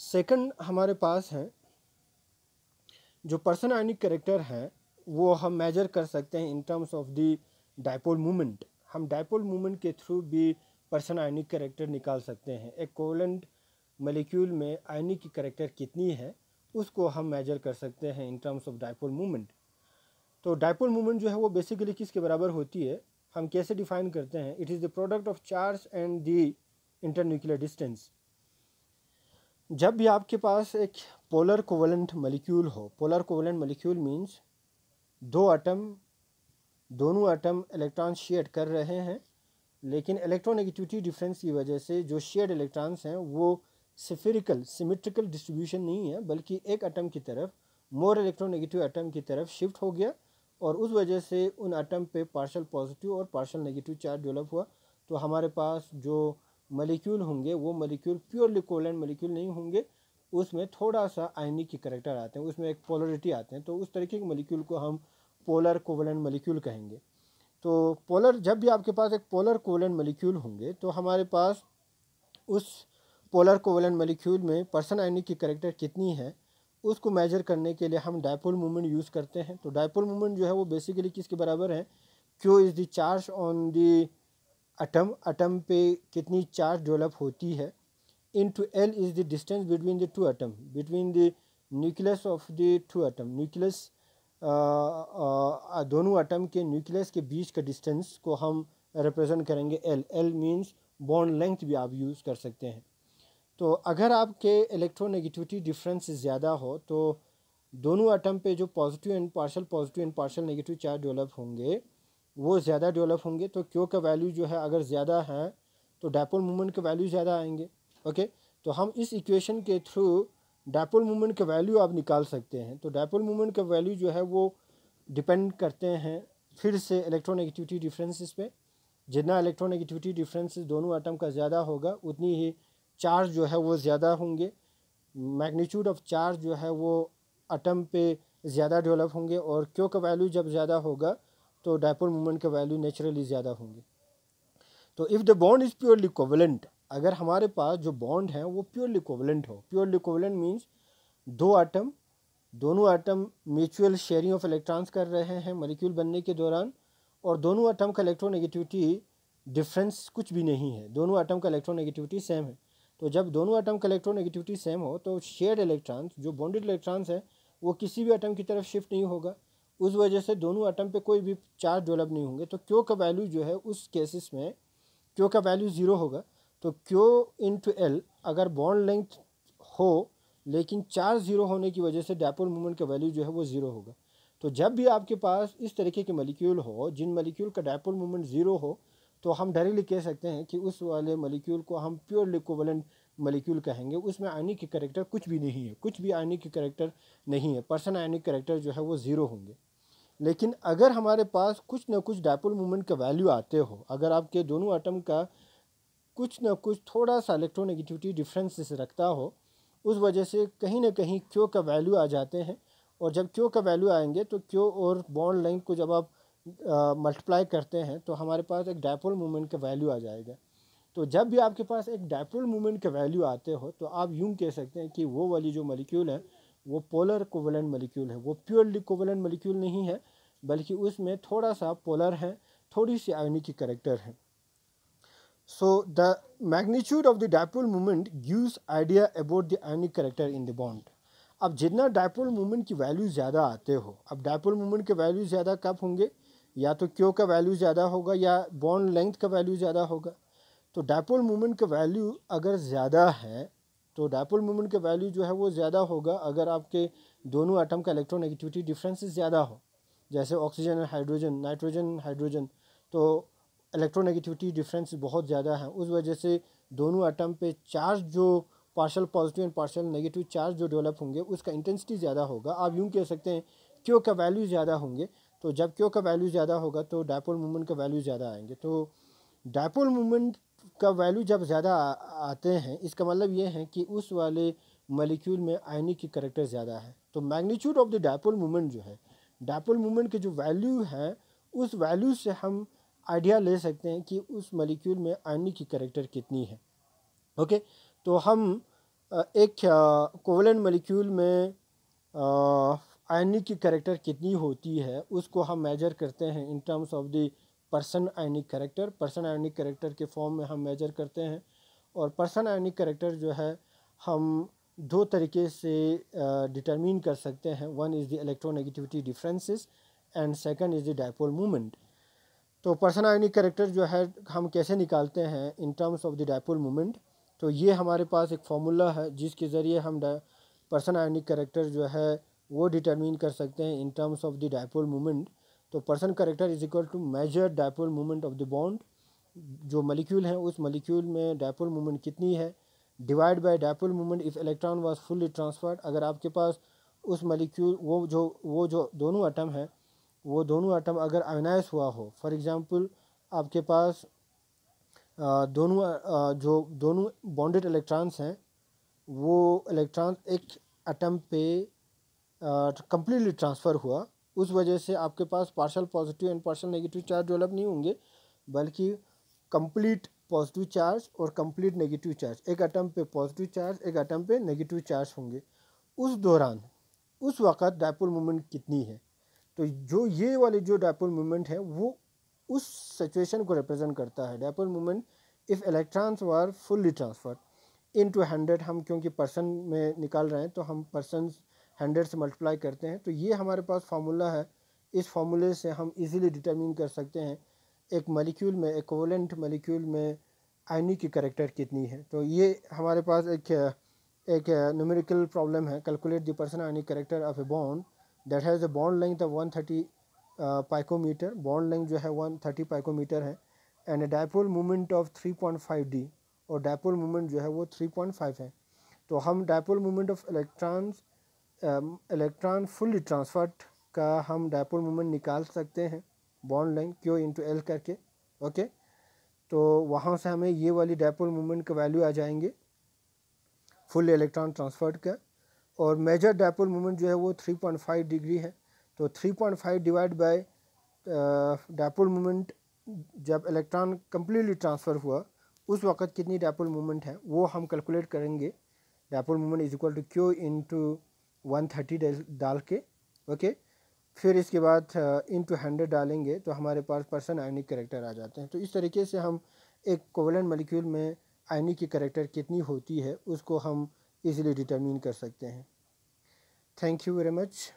सेकंड हमारे पास है जो पर्सन आयनिक करैक्टर है वो हम मेजर कर सकते हैं in terms of the dipole movement. हम डायपोल मूवमेंट के थ्रू भी पर्सन आयनिक करैक्टर निकाल सकते हैं। एक कोवेलेंट मॉलिक्यूल में आयनिक की करैक्टर कितनी है उसको हम मेजर कर सकते हैं in terms of dipole movement. तो डायपोल मूवमेंट जो है वो बेसिकली किसके बराबर होती है, हम कैसे डिफाइन करते हैं? It is the product of charge and the internuclear distance. जब भी आपके पास एक पोलर कोवेलेंट मॉलिक्यूल हो, पोलर कोवेलेंट मॉलिक्यूल मीन्स दोनों एटम इलेक्ट्रॉन शेयर कर रहे हैं, लेकिन इलेक्ट्रोनेगेटिविटी डिफरेंस की वजह से जो शेयर्ड इलेक्ट्रॉन्स हैं वो स्फेरिकल सिमेट्रिकल डिस्ट्रीब्यूशन नहीं है, बल्कि एक एटम की तरफ मोर इलेक्ट्रोनेगेटिव एटम की तरफ शिफ्ट हो गया, और उस वजह से उन एटम पे पार्शियल पॉजिटिव और पार्शियल नेगेटिव चार्ज डेवलप हुआ। तो हमारे पास जो मॉलिक्यूल होंगे वो मॉलिक्यूल प्योरली कोवेलेंट मॉलिक्यूल नहीं होंगे, उसमें थोड़ा सा आयनिक के करैक्टर आते हैं, उसमें एक पोलरिटी आते हैं। तो उस तरीके के मॉलिक्यूल को हम पोलर कोवेलेंट मॉलिक्यूल कहेंगे। तो पोलर, जब भी आपके पास एक पोलर कोवेलेंट मॉलिक्यूल होंगे तो हमारे पास उस पोलर कोवेलेंट मॉलिक्यूल में पर्सन आयनिक की करैक्टर कितनी है उसको मेजर करने के लिए हम डायपोल मूवमेंट यूज़ करते हैं। तो डायपोल मूवमेंट जो है वो बेसिकली किसके बराबर है? Q is the charge on the atom पे कितनी चार्ज डेवलप होती है, into L is the distance between the two atom, between the nucleus of the two atom. Nucleus दोनों एटम के न्यूक्लियस के बीच का डिस्टेंस को हम रिप्रेजेंट करेंगे L। L means bond length भी आप यूज़ कर सकते हैं। तो अगर आपके इलेक्ट्रोनेगेटिविटी डिफरेंस ज़्यादा हो तो दोनों एटम पे जो positive and partial negative charge develop होंगे वो ज़्यादा डेवलप होंगे। तो क्यू का वैल्यू जो है अगर ज़्यादा है तो डायपोल मूवमेंट के वैल्यू ज़्यादा आएंगे। ओके, तो हम इस इक्वेशन के थ्रू डायपोल मूवमेंट का वैल्यू आप निकाल सकते हैं। तो डायपोल मूवमेंट का वैल्यू जो है वो डिपेंड करते हैं फिर से इलेक्ट्रोनेगेटिविटी डिफरेंसेस पे। जितना इलेक्ट्रोनेगेटिविटी डिफरेंसेस दोनों एटम का ज़्यादा होगा उतनी ही चार्ज जो है वो ज़्यादा होंगे, मैग्नीट्यूड ऑफ चार्ज जो है वो एटम पे ज़्यादा डेवलप होंगे, और क्यू का वैल्यू जब ज़्यादा होगा तो डायपोल मूवमेंट का वैल्यू नेचुरली ज़्यादा होंगे। तो if the bond is purely covalent, अगर हमारे पास जो बॉन्ड है वो प्योरली कोवेलेंट हो, प्योरली कोवेलेंट मीन्स दोनों atom mutual sharing of electrons कर रहे हैं मॉलिक्यूल बनने के दौरान, और दोनों एटम का इलेक्ट्रोनेगेटिविटी डिफरेंस कुछ भी नहीं है, दोनों एटम का इलेक्ट्रोनेगेटिविटी सेम है। तो जब दोनों एटम का इलेक्ट्रोनेगेटिविटी सेम हो तो शेयर्ड इलेक्ट्रॉन्स जो बॉन्डेड इलेक्ट्रॉन्स हैं वो किसी भी एटम की तरफ शिफ्ट नहीं होगा, उस वजह से दोनों एटम पे कोई भी चार्ज डेवलप नहीं होंगे। तो क्यू का वैल्यू जो है उस केसेस में क्यू का वैल्यू ज़ीरो होगा। तो क्यू इंटू एल अगर बॉन्ड लेंथ हो लेकिन चार्ज ज़ीरो होने की वजह से डायपोल मोमेंट का वैल्यू जो है वो ज़ीरो होगा। तो जब भी आपके पास इस तरीके के मॉलिक्यूल हो जिन मॉलिक्यूल का डायपोल मोमेंट ज़ीरो हो तो हम डायरेक्टली कह सकते हैं कि उस वाले मॉलिक्यूल को हम प्योरली कोवेलेंट मॉलिक्यूल कहेंगे। उसमें आयनिक के कैरेक्टर कुछ भी नहीं है, कुछ भी आयनिक के कैरेक्टर नहीं है, पर्सन आयनिक कैरेक्टर जो है वो ज़ीरो होंगे। लेकिन अगर हमारे पास कुछ ना कुछ डायपोल मोमेंट का वैल्यू आते हो, अगर आपके दोनों एटम का कुछ ना कुछ थोड़ा सा इलेक्ट्रोनेगेटिविटी डिफरेंस रखता हो, उस वजह से कहीं ना कहीं क्यू का वैल्यू आ जाते हैं। और जब क्यू का वैल्यू आएंगे तो क्यू और बॉन्ड लेंथ को जब आप मल्टीप्लाई करते हैं तो हमारे पास एक डायपोल मोमेंट का वैल्यू आ जाएगा। तो जब भी आपके पास एक डायपोल मोमेंट का वैल्यू आते हो तो आप यूं कह सकते हैं कि वो वाली जो मॉलिक्यूल है वो पोलर कोवेलेंट मॉलिक्यूल है। वो प्योरली कोवेलेंट मॉलिक्यूल नहीं है बल्कि उसमें थोड़ा सा पोलर है, थोड़ी सी आयनिक की कैरेक्टर है। So the magnitude of the dipole moment gives idea about the ionic character in the bond. अब जितना डायपोल मोमेंट की वैल्यू ज़्यादा आते हो, अब डायपोल मोमेंट के वैल्यू ज़्यादा कब होंगे, या तो क्यू का वैल्यू ज़्यादा होगा या बॉन्ड लेंथ का वैल्यू ज़्यादा होगा। तो डायपोल मोमेंट का वैल्यू अगर ज़्यादा है तो डायपोल मोमेंट का वैल्यू जो है वो ज़्यादा होगा अगर आपके दोनों एटम का इलेक्ट्रोनेगेटिविटी डिफरेंस ज़्यादा हो, जैसे ऑक्सीजन और हाइड्रोजन, नाइट्रोजन हाइड्रोजन, तो इलेक्ट्रोनेगेटिविटी डिफरेंस बहुत ज़्यादा है। उस वजह से दोनों एटम पे चार्ज जो partial positive and partial negative charge जो डेवलप होंगे उसका इंटेंसिटी ज़्यादा होगा। आप यूँ कह सकते हैं क्यू का वैल्यू ज़्यादा होंगे। तो जब क्यू का वैल्यू ज़्यादा होगा तो डायपोल मोमेंट का वैल्यू ज़्यादा आएंगे। तो डायपोल मोमेंट का वैल्यू जब ज़्यादा आते हैं इसका मतलब ये है कि उस वाले मॉलिक्यूल में आयनिक की कैरेक्टर ज़्यादा है। तो magnitude of the dipole moment जो है, डायपोल मोमेंट की जो वैल्यू है उस वैल्यू से हम आइडिया ले सकते हैं कि उस मॉलिक्यूल में आयनिक की कैरेक्टर कितनी है। ओके, तो हम एक कोवेलेंट मॉलिक्यूल में आयनिक की कैरेक्टर कितनी होती है उसको हम मेजर करते हैं in terms of the percent ionic character. Person ionic character के फॉर्म में हम मेजर करते हैं। और पर्सन आयनिक कैरेक्टर जो है हम दो तरीके से डिटरमिन कर सकते हैं। One is the electronegativity differences and second is the dipole moment. तो पर्सन आयनिक कैरेक्टर जो है हम कैसे निकालते हैं in terms of the dipole moment. तो ये हमारे पास एक फार्मूला है जिसके ज़रिए हम पर्सन आयनिक कैरेक्टर जो है वो डिटरमिन कर सकते हैं in terms of the dipole moment. तो percent character is equal to measured dipole moment of the bond, जो मॉलिक्यूल है उस मॉलिक्यूल में डायपोल मोमेंट कितनी है, divide by dipole moment if electron was fully transferred. अगर आपके पास उस मॉलिक्यूल वो जो दोनों एटम है वो दोनों एटम अगर आयोनाइज हुआ हो, फॉर एग्जांपल आपके पास जो दोनों बॉन्डेड इलेक्ट्रॉन्स हैं वो इलेक्ट्रॉन एक एटम पे कम्प्लीटली ट्रांसफ़र हुआ, उस वजह से आपके पास partial positive and partial negative charge develop नहीं होंगे बल्कि कंप्लीट पॉजिटिव चार्ज और कंप्लीट नेगेटिव चार्ज, एक एटम पे पॉजिटिव चार्ज एक एटम पे नेगेटिव चार्ज होंगे। उस दौरान उस वक़्त डायपोल मोमेंट कितनी है। तो जो ये वाली जो डायपोल मोमेंट है वो उस सिचुएशन को रिप्रेजेंट करता है। Dipole moment if electrons were fully transferred into 100, हम क्योंकि पर्सन में निकाल रहे हैं तो हम पर्सन 100 से मल्टीप्लाई करते हैं। तो ये हमारे पास फार्मूला है। इस फार्मूले से हम इजीली डिटरमिन कर सकते हैं एक मॉलिक्यूल में, एक कोवेलेंट मॉलिक्यूल में आयनिक की कैरेक्टर कितनी है। तो ये हमारे पास एक न्यूमेरिकल प्रॉब्लम है, calculate the percent ionic character of a bond that has a bond length of 130 picometre. Bond length जो है 130 पाइकोमीटर है and a dipole moment of 3.5 D, और डायपोल मोमेंट जो है वो 3.5 है। तो हम dipole moment of electron fully transferred का हम डायपोल मोमेंट निकाल सकते हैं bond length Q into L करके। ओके, तो वहाँ से हमें ये वाली डायपोल मोमेंट का वैल्यू आ जाएंगे फुल इलेक्ट्रॉन ट्रांसफर्ड का। और मेजर डायपोल मोमेंट जो है वो 3.5 डिग्री है। तो 3.5 डिवाइड बाय डायपोल मोमेंट जब इलेक्ट्रॉन कम्प्लीटली ट्रांसफ़र हुआ उस वक़्त कितनी डायपोल मोमेंट है वो हम कैलकुलेट करेंगे। Dipole moment is equal to Q into 130 डाल के। ओके, फिर इसके बाद इंटू 100 डालेंगे तो हमारे पास पर्सन आयनिक कैरेक्टर आ जाते हैं। तो इस तरीके से हम एक कोवेलेंट मॉलिक्यूल में आयनिक की कैरेक्टर कितनी होती है उसको हम इजीली डिटरमिन कर सकते हैं। Thank you very much.